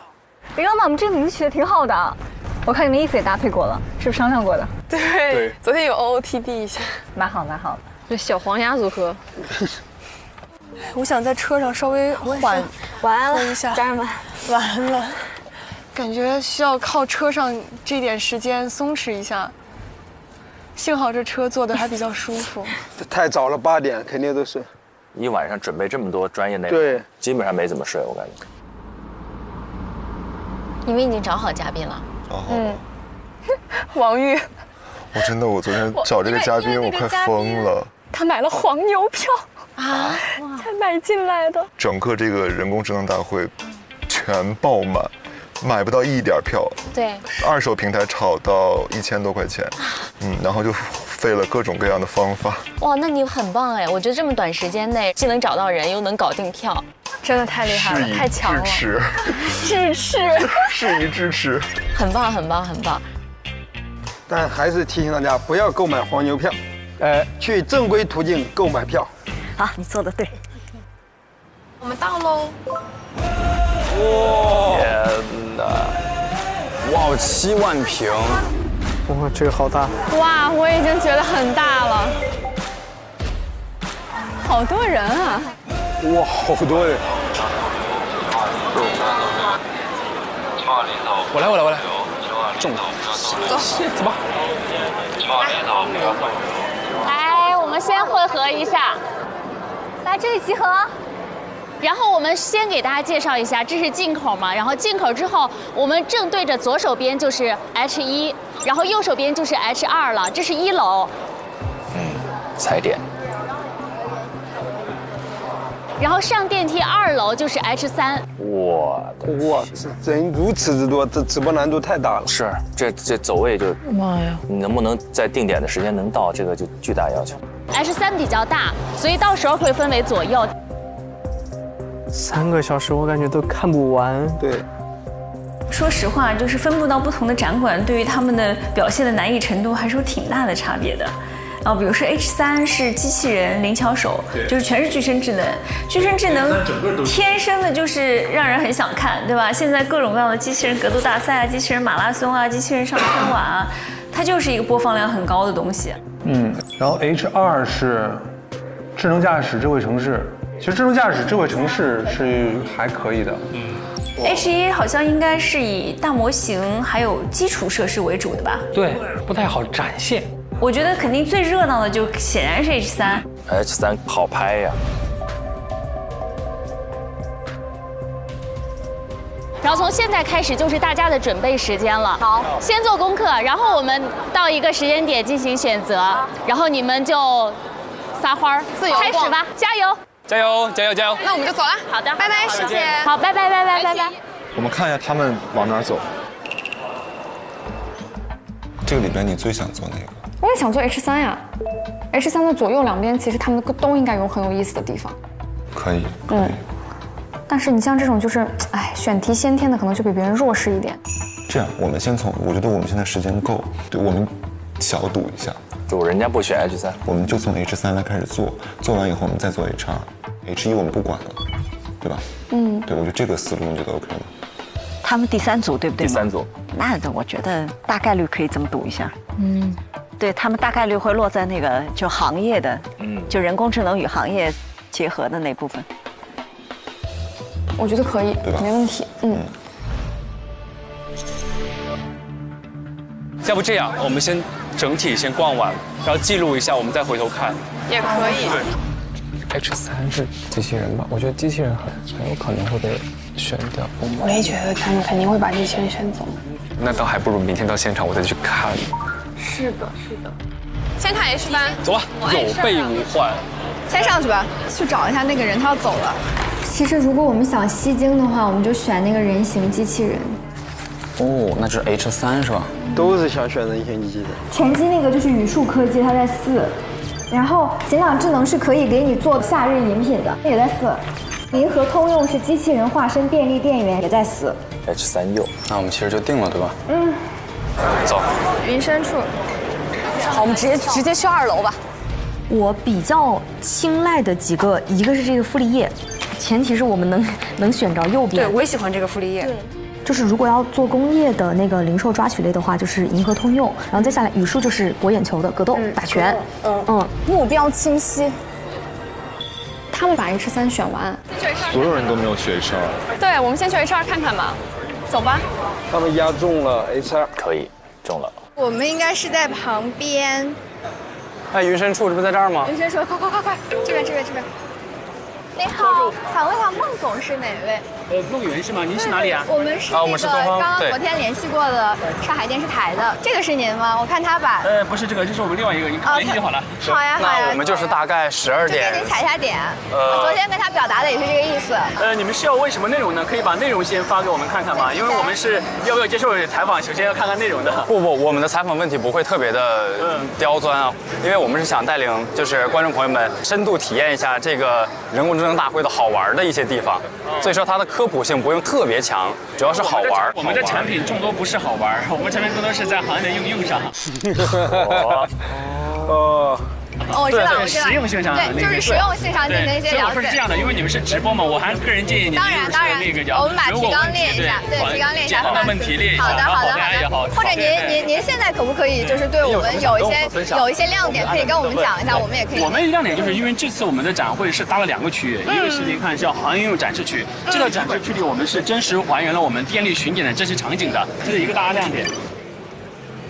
琳琅满目这个名字取得挺好的，我看你们衣服也搭配过了，是不是商量过的？对，昨天有 OOTD 一下，蛮好的。就小黄鸭组合。我想在车上稍微缓一下，家人们，完了。感觉需要靠车上这点时间松弛一下，幸好这车坐的还比较舒服。太早了，8点肯定都睡。一晚上准备这么多专业内容，对，基本上没怎么睡，我感觉。你们已经找好嘉宾了。王玉。我昨天找这个嘉宾，我快疯了。他买了黄牛票啊，才买进来的。整个这个人工智能大会全爆满。买不到1点票，对，2手平台炒到1000多块钱，然后就费了各种各样的方法。哇，那你很棒哎！我觉得这么短时间内既能找到人，又能搞定票，真的太厉害了，太强了。支持，很棒。但还是提醒大家不要购买黄牛票，去正规途径购买票。好，你做的对。我们到喽。天哪！哇，7万平！哇，这个好大！哇，我已经觉得很大了，好多人啊！哇，好多人！我来，中了，走吧。来，我们先汇合一下，来这里集合。然后我们先给大家介绍一下，这是进口嘛，然后进口之后，我们正对着左手边就是 H1，然后右手边就是 H2了，这是1楼。踩点。然后上电梯2楼就是 H3。哇，人如此之多，这直播难度太大了。是，这走位就，妈呀！你能不能在定点的时间能到，这个就巨大要求。H3比较大，所以到时候会分为左右。3个小时我感觉都看不完。对，说实话，就是分布到不同的展馆，对于他们的表现的难易程度还是有挺大的差别的。然后比如说 H3是机器人灵巧手，就是全是具身智能，具身智能天生的就是让人很想看，对吧？现在各种各样的机器人格斗大赛啊，机器人马拉松啊，机器人上春晚啊，它就是一个播放量很高的东西。然后 H2是智能驾驶智慧城市。其实智能驾驶智慧城市是还可以的， H1好像应该是以大模型还有基础设施为主的吧？对，不太好展现。我觉得肯定最热闹的就显然是 H3。H3 好拍呀。然后从现在开始就是大家的准备时间了。好，先做功课，然后我们到一个时间点进行选择，然后你们就撒欢儿，自由开始吧，加油！加油，加油，加油！那我们就走了。好的，拜拜，师姐。好，拜拜，拜拜，拜拜。我们看一下他们往哪儿走。这个里边你最想做哪个？我也想做 H3呀，H3的左右两边其实他们都应该有很有意思的地方。可以。但是你像这种就是，选题先天的可能就比别人弱势一点。这样，我们先从，我觉得我们现在时间够，对，我们小赌一下。就人家不选 H3，我们就从 H3来开始做，做完以后我们再做 HR，H1我们不管了，对吧？对，我觉得这个思路你觉得 OK 吗？他们第3组对不对？第3组，那我觉得大概率可以这么赌一下。对他们大概率会落在那个就行业的，就人工智能与行业结合的那部分。我觉得可以，对吧？没问题。要不这样，我们先整体先逛完，然后记录一下，我们再回头看。也可以。H3是机器人吧？我觉得机器人很有可能会被选掉。我也觉得他们肯定会把机器人选走。那倒还不如明天到现场我再去看。是的，是的。先看 H3。走吧，有备无患。先上去吧，去找一下那个人，他要走了。其实如果我们想吸睛的话，我们就选那个人形机器人。哦，那就是 H3是吧？都是想选人形机器人。拳击那个就是语数科技，它在4，然后简长智能是可以给你做夏日饮品的，也在4。银河通用是机器人化身便利店员，也在4。H3右，那我们其实就定了，对吧？走。云深处。好，我们直接去2楼吧。我比较青睐的几个，一个是这个傅立叶，前提是我们能选着右边。对，我也喜欢这个傅立叶。就是如果要做工业的那个零售抓取类的话，就是银河通用，然后再下来语数就是博眼球的格斗、打拳。目标清晰。他们把 H3选完，所有人都没有去 HR。对，我们先去 HR 看看吧。走吧。他们压中了 HR，可以，中了。我们应该是在旁边。哎，云深处这不在这儿吗？云深处，快，这边。你好，想问一下孟总是哪位？孟源是吗？您是哪里啊？我们是那个刚刚昨天联系过的上海电视台的，这个是您吗？我看他把不是这个，这是我们另外一个，您联系好了。好呀。那我们就是大概12点。就给您踩一下点。昨天跟他表达的也是这个意思。你们需要问什么内容呢？可以把内容先发给我们看看吗？因为我们是要不要接受采访，首先要看看内容的。不，我们的采访问题不会特别的刁钻啊，因为我们是想带领就是观众朋友们深度体验一下这个人工智能大会的好玩的一些地方，所以说它的科普性不用特别强，主要是好玩。我们的产品众多不是好玩，我们产品更多是在行业的应用上。我知道，实用性上，对，就是实用性上进行一些了解。是这样的，因为你们是直播嘛，我还个人建议你，当然，我们把提纲列一下，对，提纲列一下，把问题列一下。好的。或者您现在可不可以就是对我们有一些亮点，可以跟我们讲一下，我们也可以。我们亮点就是因为这次我们的展会是搭了2个区域，一个是您看叫行业应用展示区，这个展示区里我们是真实还原了我们电力巡检的真实场景的，这是一个大亮点。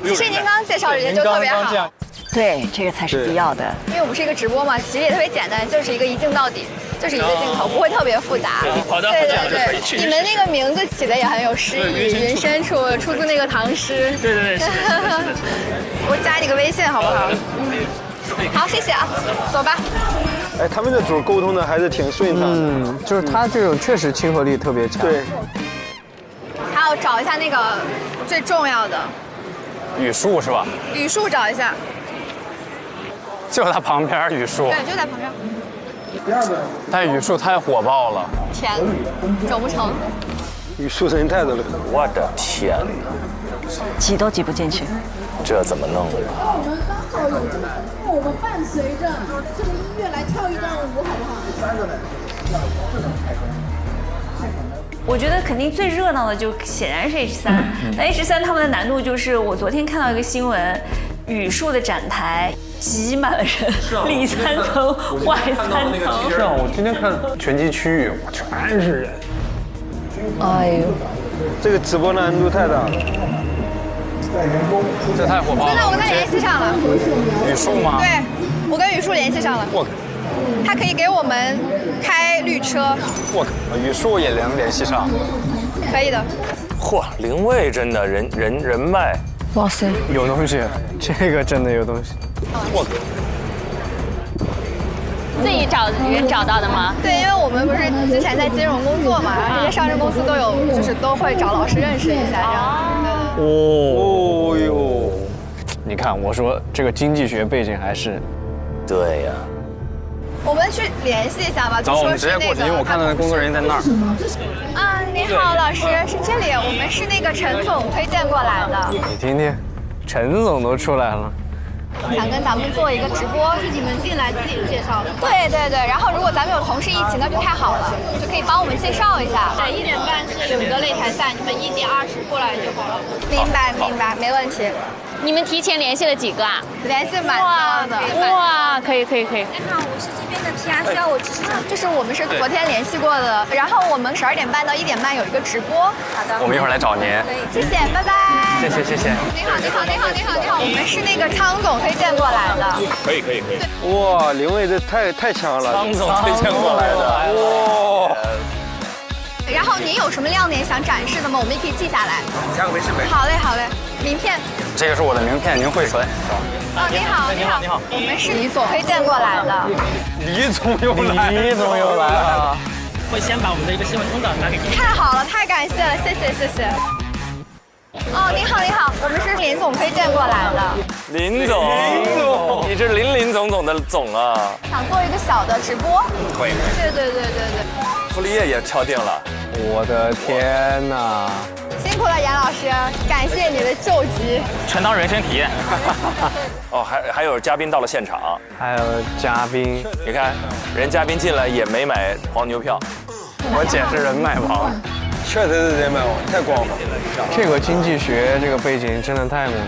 其实您刚刚介绍这些就特别好。对，这个才是必要的。因为我们是一个直播嘛，其实也特别简单，就是一个一镜到底，就是一个镜头，不会特别复杂。好的，对。你们那个名字起的也很有诗意，云深处出自那个唐诗。对。我加你个微信好不好？好，谢谢啊，走吧。他们这组沟通的还是挺顺畅的。就是他这种确实亲和力特别强。对。还要找一下那个最重要的。语数是吧？语数找一下。就在旁边，语数。对，就在旁边。但语数太火爆了。天，走不成。语数人太多了。我的天，挤都挤不进去。这怎么弄啊？我们刚好有这个，我们伴随着这个音乐来跳一段舞，好不好？我觉得肯定最热闹的就显然是 H3，那 H3 他们的难度就是我昨天看到一个新闻，语数的展台挤满了人，里3层外3层。是啊，我今天看拳击区域，全是人。哎呦，这个直播难度太大了。这太火爆了。现在我跟他联系上了。语数吗？对，我跟语数联系上了。我，他可以给我们开绿车。我，语数也能联系上。可以的。嚯，林蔚真的人脉。哇塞，有东西，这个真的有东西。我。自己找人找到的吗？对，因为我们不是之前在金融工作嘛，然后这些上市公司都有，就是都会找老师认识一下这样。哦哟，你看，我说这个经济学背景还是，对呀。我们去联系一下吧。走，我们直接过去，因为我看到那工作人员在那儿。啊，你好，老师，是这里，我们是那个陈总推荐过来的。你听听，陈总都出来了。想跟咱们做一个直播，是你们进来自己介绍的。对对对，然后如果咱们有同事一起，那就太好了，就可以帮我们介绍一下。对，1点半是有一个擂台赛，你们1点20过来就好了。明白明白，没问题。你们提前联系了几个啊？联系蛮多的。哇，可以。你好，我是这边的 PR，需要我支持吗？就是我们是昨天联系过的，然后我们12点半到1点半有一个直播。好的。我们一会儿来找您。谢谢，拜拜。谢谢。你好，我们是那个昌总推荐过来的。可以。哇，林蔚这太强了。昌总推荐过来的。哇。然后您有什么亮点想展示的吗？我们也可以记下来。加个微信呗。好嘞。名片。这个是我的名片，您会存。哦，你好。我们是李总推荐过来的。李总又来了。会先把我们的一个新闻通稿拿给您。太好了，太感谢了，谢谢。哦，你好，我们是林总推荐过来的。林总，你是林总的总啊。想做一个小的直播。会。对。傅立叶也敲定了。我的天哪！辛苦了，杨老师，感谢你的救急。全当人生体验。哦，还有嘉宾到了现场。还有嘉宾，你看，人嘉宾进来也没买黄牛票。我姐是人脉王。确实是人脉王，太广了。这个经济学这个背景真的太猛了。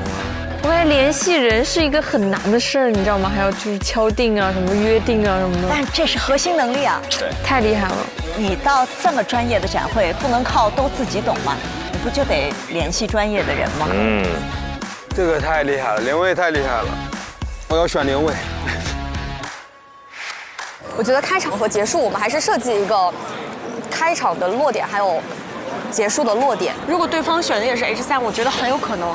我感觉联系人是一个很难的事儿，你知道吗？还要就是敲定啊，什么约定啊什么的。但这是核心能力啊，对，太厉害了。你到这么专业的展会，不能靠都自己懂吗？你不就得联系专业的人吗？这个太厉害了，林蔚太厉害了，我要选林蔚。我觉得开场和结束，我们还是设计一个开场的落点，还有结束的落点。如果对方选的也是 H3，我觉得很有可能。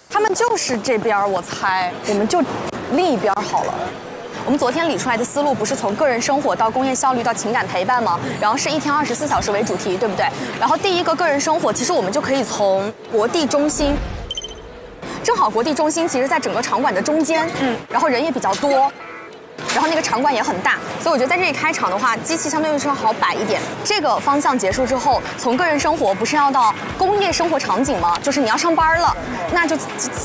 他们就是这边，我猜，我们就另一边好了。我们昨天理出来的思路不是从个人生活到工业效率到情感陪伴吗？然后是1天24小时为主题，对不对？然后第一个个人生活，其实我们就可以从国地中心，正好国地中心其实在整个场馆的中间，然后人也比较多。然后那个场馆也很大，所以我觉得在这里开场的话，机器相对来说好摆一点。这个方向结束之后，从个人生活不是要到工业生活场景吗？就是你要上班了，那就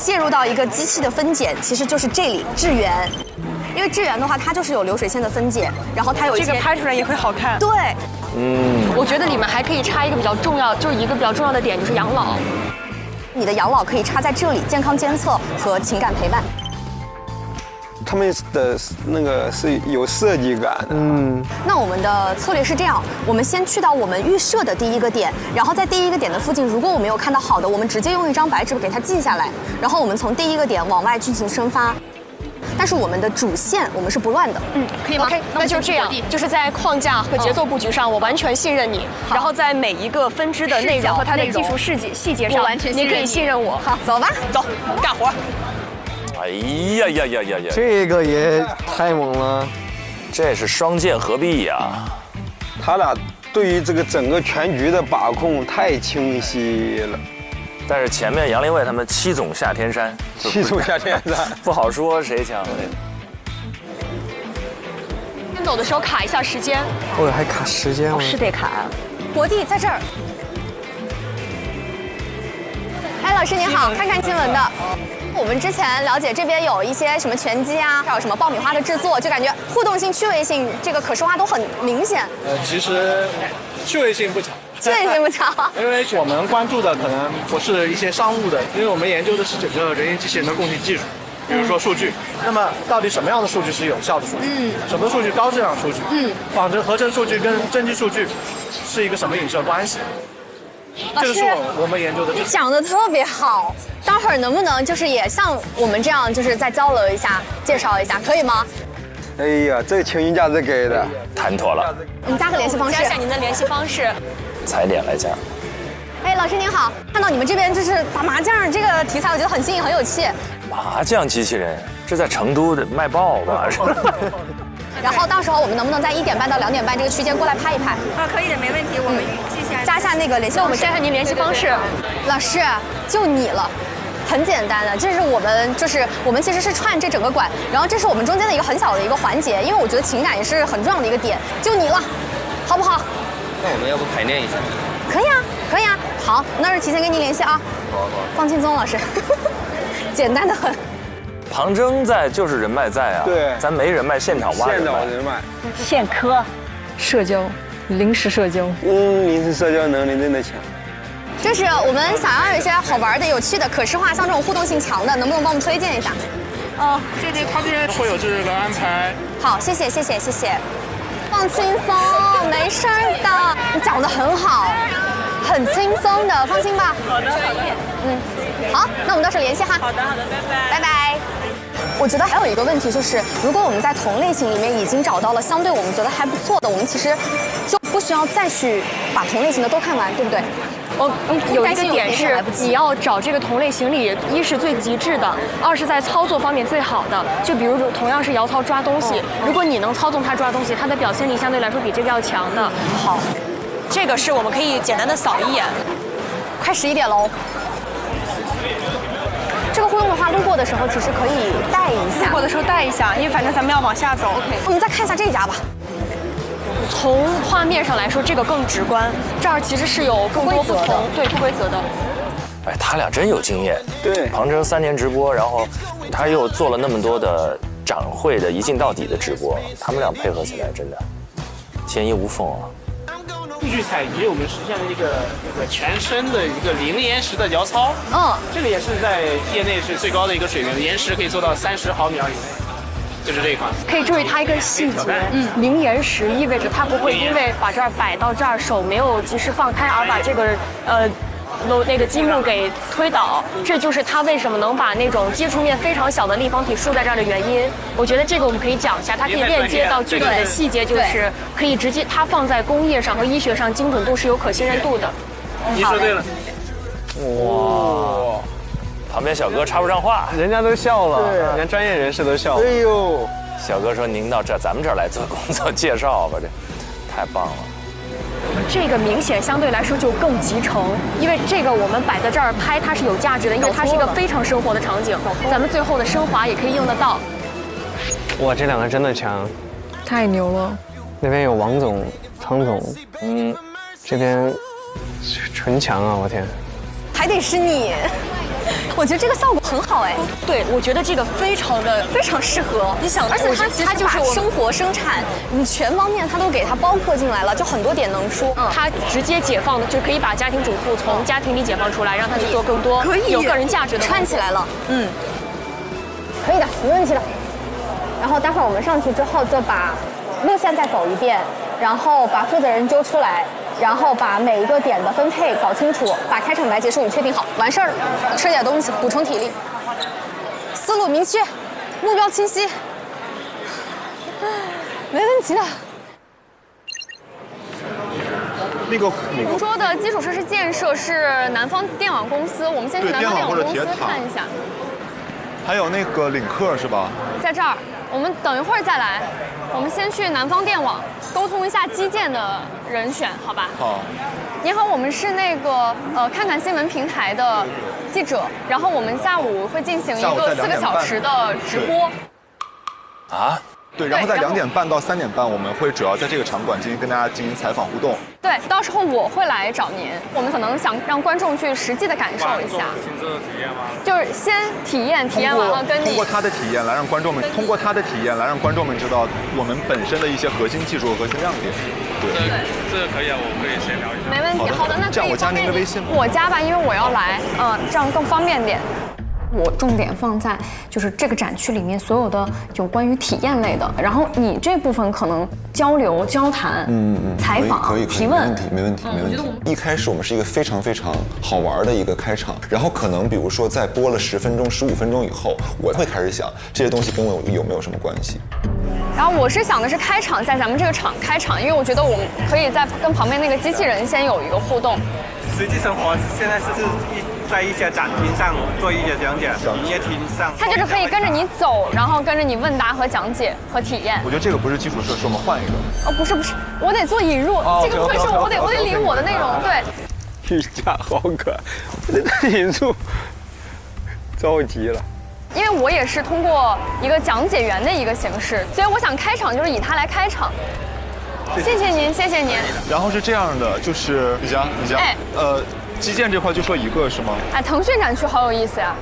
介入到一个机器的分拣，其实就是这里智源。因为智源的话，它就是有流水线的分解，然后它有一些这个拍出来也会好看。对，我觉得里面还可以插一个比较重要，就是一个比较重要的点，就是养老。你的养老可以插在这里，健康监测和情感陪伴。他们的那个是有设计感的。那我们的策略是这样，我们先去到我们预设的第一个点，然后在第一个点的附近，如果我没有看到好的，我们直接用一张白纸给它记下来，然后我们从第一个点往外进行生发。但是我们的主线我们是不乱的，可以吗？ OK， 那就这样，就是在框架和节奏布局上，我完全信任你。然后在每一个分支的内容和它的技术细节上，你可以信任我。好，走吧，走，干活。哎呀，这个也太猛了，这是双剑合璧呀！他俩对于这个整个全局的把控太清晰了。但是前面杨林蔚他们7总下天山，7总下天山，不好说谁强。先走的时候卡一下时间。哦，还卡时间吗？是得卡。国地在这儿。哎，老师您好，看新闻的。我们之前了解这边有一些什么拳击啊，还有什么爆米花的制作，就感觉互动性、趣味性，这个可视化都很明显。其实趣味性不强。趣味性不强。因为我们关注的可能不是一些商务的，因为我们研究的是整个人形机器人的共性技术。比如说数据。那么到底什么样的数据是有效的数据？什么数据高质量数据？仿真合成数据跟真机数据是一个什么影射关系？这个是我们研究的。你讲的特别好，待会儿能不能就是也像我们这样，就是再交流一下，介绍一下，可以吗？哎呀，这个情绪价值给的，谈妥了。我们加个联系方式，加一下您的联系方式。踩点来加。哎，老师您好，看到你们这边就是打麻将这个题材，我觉得很新颖，很有趣。麻将机器人，这在成都的卖爆吧？然后到时候我们能不能在1点半到2点半这个区间过来拍一拍？可以的，没问题，我们记下。加一下那个联系方式。那我们加一下您联系方式。老师，就你了。很简单的，这是我们其实是串这整个馆，然后这是我们中间的一个很小的一个环节，因为我觉得情感也是很重要的一个点，就你了，好不好？那我们要不排练一下？可以啊，可以啊。好，那是提前跟您联系啊。好。放轻松，老师，简单的很。庞征在就是人脉在啊，对，咱没人脉，现场挖人脉，现科，社交，临时社交，临时社交能力真的强。就是我们想要有一些好玩的、有趣的、可视化，像这种互动性强的，能不能帮我们推荐一下？这边他这边会有这个安排。好，谢谢。放轻松，没事的，你讲得很好，很轻松的，放心吧。好的。好，那我们到时候联系哈。好的，拜拜。我觉得还有一个问题就是，如果我们在同类型里面已经找到了相对我们觉得还不错的，我们其实就不需要再去把同类型的都看完，对不对？有一个点是，你要找这个同类型里，一是最极致的，二是在操作方面最好的。就比如同样是姚操抓东西，如果你能操纵他抓东西，他的表现力相对来说比这个要强的。好，这个是我们可以简单的扫一眼。快11点喽。这个互动的话，路过的时候其实可以带一下。路过的时候带一下，因为反正咱们要往下走。OK， 我们再看一下这家吧。从画面上来说，这个更直观。这儿其实是有更多不规则的。哎，他俩真有经验。对，庞征3年直播，然后他又做了那么多的展会的一镜到底的直播，他们俩配合起来真的天衣无缝啊。数据采集，我们实现了一个全身的一个零延时的摇操。这个也是在业内是最高的一个水平，延时可以做到30毫秒以内。就是这一款，可以注意它一个细节，零延时意味着它不会因为把这儿摆到这儿，手没有及时放开而把这个那个积木给推倒，这就是它为什么能把那种接触面非常小的立方体竖在这儿的原因。我觉得这个我们可以讲一下，它可以链接到具体的细节，就是可以直接它放在工业上和医学上精准度是有可信任度的。你说对了。哇，旁边小哥插不上话，人家都笑了，人家专业人士都笑了。哎呦，小哥说您到咱们这儿来做工作介绍吧，这太棒了。这个明显相对来说就更集成，因为这个我们摆在这儿拍它是有价值的，因为它是一个非常生活的场景，咱们最后的升华也可以用得到。哇，这两个真的强，太牛了。那边有王总、汤总，这边纯强啊！我天，还得是你。我觉得这个效果很好哎，对，我觉得这个非常适合。你想，而且它就是生活生产，你全方面它都给它包括进来了，就很多点能说。它直接解放的，就可以把家庭主妇从家庭里解放出来，让她去做更多有个人价值的串起来了。可以的，没问题的。然后待会儿我们上去之后，就把路线再走一遍，然后把负责人揪出来。然后把每一个点的分配搞清楚，把开场白结束语确定好，完事儿了。吃点东西补充体力，思路明确，目标清晰，没问题的。您说的基础设施建设是南方电网公司，我们先去南方电网公司看一下。还有那个领克是吧？在这儿，我们等一会儿再来。我们先去南方电网沟通一下基建的人选，好吧？好。您好，我们是那个看看新闻平台的记者，然后我们下午会进行一个4个小时的直播。啊？对，然后在2点半到3点半，我们会主要在这个场馆跟大家进行采访互动。对，到时候我会来找您。我们可能想让观众去实际的感受一下。亲自的体验吗？就是先体验完了跟你。通过他的体验来让观众们知道我们本身的一些核心技术和核心亮点。对，这个可以啊，我可以先聊一下。没问题，好的，那这样我加您的微信。我加吧，因为我要来，这样更方便点。我重点放在就是这个展区里面所有的有关于体验类的，然后你这部分可能交流、交谈、采访、提问，没问题。一开始我们是一个非常非常好玩的一个开场，然后可能比如说在播了10分钟、15分钟以后，我会开始想这些东西跟我有没有什么关系。然后我是想的是开场，在咱们这个场开场，因为我觉得我们可以在跟旁边那个机器人先有一个互动。实际生活现在是在一些展厅上做一些讲解，营业厅上，它就是可以跟着你走，然后跟着你问答和讲解和体验。我觉得这个不是基础设施，我们换一个。哦，不是，我得做引入，这个不会是我得理我的内容，对。瑜伽好可爱，我得引入，着急了。因为我也是通过一个讲解员的一个形式，所以我想开场就是以他来开场。谢谢您，谢谢您。然后是这样的，就是李佳，基建这块就说一个是吗？哎，腾讯展区好有意思呀！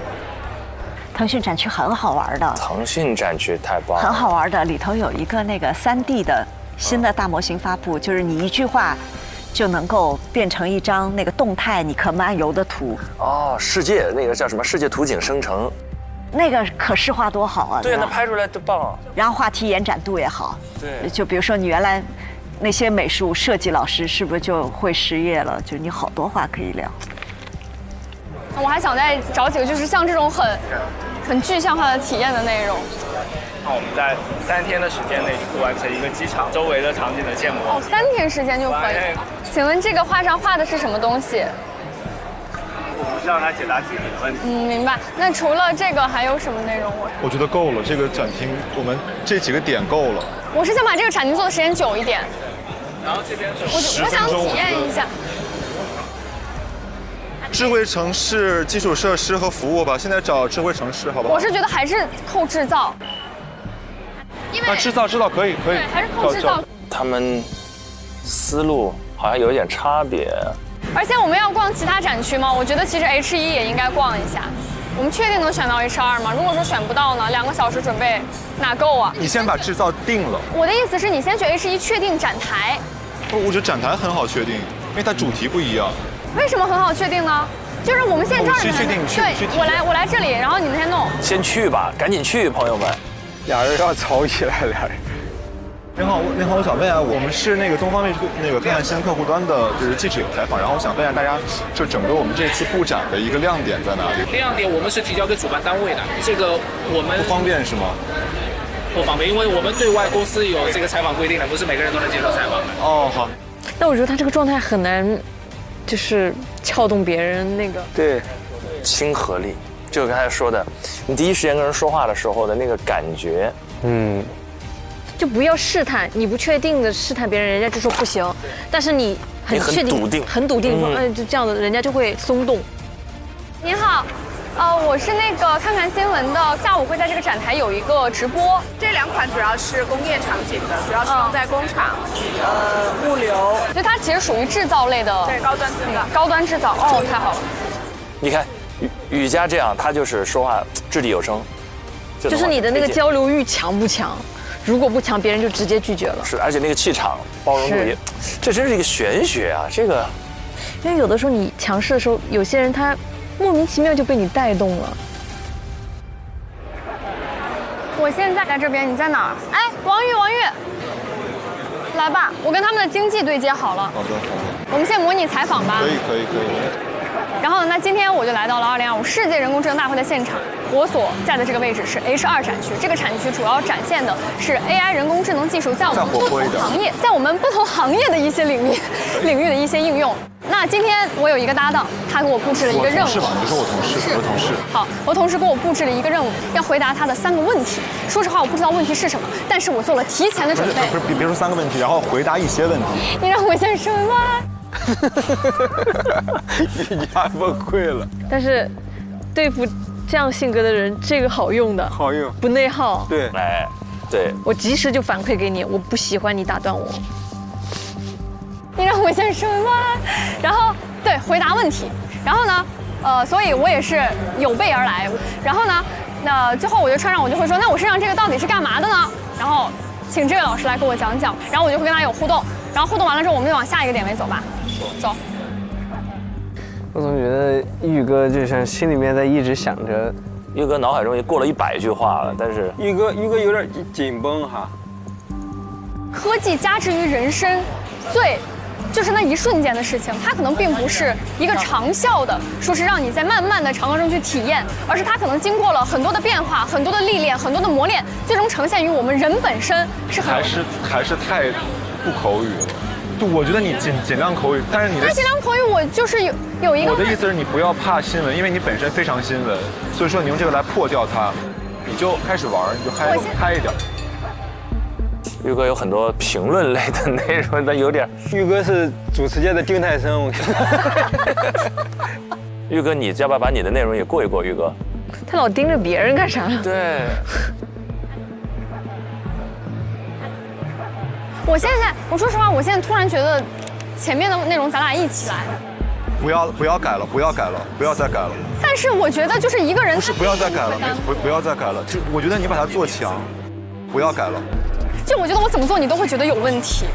腾讯展区很好玩的。腾讯展区太棒了，很好玩的，里头有一个那个3D 的新的大模型发布，就是你一句话就能够变成一张那个动态你可漫游的图。哦，世界那个叫什么？世界图景生成。那个可视化多好啊！对，那拍出来多棒啊！然后话题延展度也好。对，就比如说你原来那些美术设计老师是不是就会失业了？就你好多话可以聊。我还想再找几个，就是像这种很具象化的体验的内容。那我们在3天的时间内就可以完成一个机场周围的场景的建模。哦，3天时间就可以。请问这个画上画的是什么东西？我不是让他解答具体的问题。明白。那除了这个还有什么内容？我觉得够了，这个展厅我们这几个点够了。我是想把这个展厅做的时间久一点。然后这边是我想体验一下。智慧城市基础设施和服务吧，现在找智慧城市好不好？我是觉得还是扣制造。那制造可以，对，还是扣制造。他们思路好像有点差别。而且我们要逛其他展区吗？我觉得其实 H1也应该逛一下。我们确定能选到 H2吗？如果说选不到呢，2个小时准备哪够啊？你先把制造定了。我的意思是你先选 H1，确定展台。不，我觉得展台很好确定，因为它主题不一样。为什么很好确定呢？就是我们现在这儿去确定，对，我来这里，然后你们先弄。先去吧，赶紧去，朋友们。俩人要吵起来，俩人。您好，我想问一下，我们是那个东方卫视那个看新客户端的，就是记者有采访，然后我想问一下大家，就整个我们这次布展的一个亮点在哪里？亮点我们是提交给主办单位的，这个我们不方便是吗？不方便，因为我们对外公司有这个采访规定的，不是每个人都能接受采访的。哦，好。但我觉得他这个状态很难，就是撬动别人那个。对，亲和力，就刚才说的，你第一时间跟人说话的时候的那个感觉，就不要试探，你不确定的试探别人，人家就说不行。但是你很确定、很笃定，就这样的，人家就会松动。您好，我是那个看看新闻的，下午会在这个展台有一个直播。这2款主要是工业场景的，主要是用在工厂、物流，所以它其实属于制造类的。对，高端制造。高端制造，哦，太好了。你看，雨佳这样，他就是说话掷地有声，就是你的那个交流欲强不强？如果不强，别人就直接拒绝了。是，而且那个气场、包容度也，这真是一个玄学啊！这个，因为有的时候你强势的时候，有些人他莫名其妙就被你带动了。我现在在这边，你在哪儿？哎，王玉，来吧，我跟他们的经济对接好了。好的。我们先模拟采访吧。可以。然后，那今天我就来到了2025世界人工智能大会的现场。我所在的这个位置是 H2展区，这个展区主要展现的是 AI 人工智能技术在我们不同行业，在我们不同行业的一些领域的一些应用。那今天我有一个搭档，他给我布置了一个任务。是吧？你说我同事。好，我同事给我布置了一个任务，要回答他的3个问题。说实话，我不知道问题是什么，但是我做了提前的准备。不是，别说3个问题，然后回答一些问题。你让我先说吗？瑜伽崩溃了。但是，对付这样性格的人，这个好用的，好用，不内耗。对，对，我及时就反馈给你，我不喜欢你打断我。你让我先说吗？然后对，回答问题。然后呢，所以我也是有备而来。然后呢，那最后我就穿上，我就会说，那我身上这个到底是干嘛的呢？然后请这位老师来给我讲讲。然后我就会跟他有互动。然后互动完了之后，我们就往下一个点位走吧。走。我总觉得玉哥就像心里面在一直想着玉哥脑海中也过了100句话了，但是玉哥有点紧绷哈。科技加之于人生，就是那一瞬间的事情，它可能并不是一个长效的，说是让你在慢慢的长河中去体验，而是它可能经过了很多的变化、很多的历练、很多的磨练，最终呈现于我们人本身是很还是太不口语了。就我觉得你尽量口语，但是你的尽量口语，我就是有一个。我的意思是你不要怕新闻，因为你本身非常新闻，所以说你用这个来破掉它，你就开始玩，你就嗨一点。玉哥有很多评论类的内容，但有点。玉哥是主持界的丁太升，我看。玉哥，你要不要把你的内容也过一过？玉哥，他老盯着别人干啥？对。我说实话，我现在突然觉得，前面的内容咱俩一起来。不要改了，不要改了，不要再改了。但是我觉得就是一个人。不是，不要再改了，不要再改了。就我觉得你把它做强，不要改了。就我觉得我怎么做你都会觉得有问题。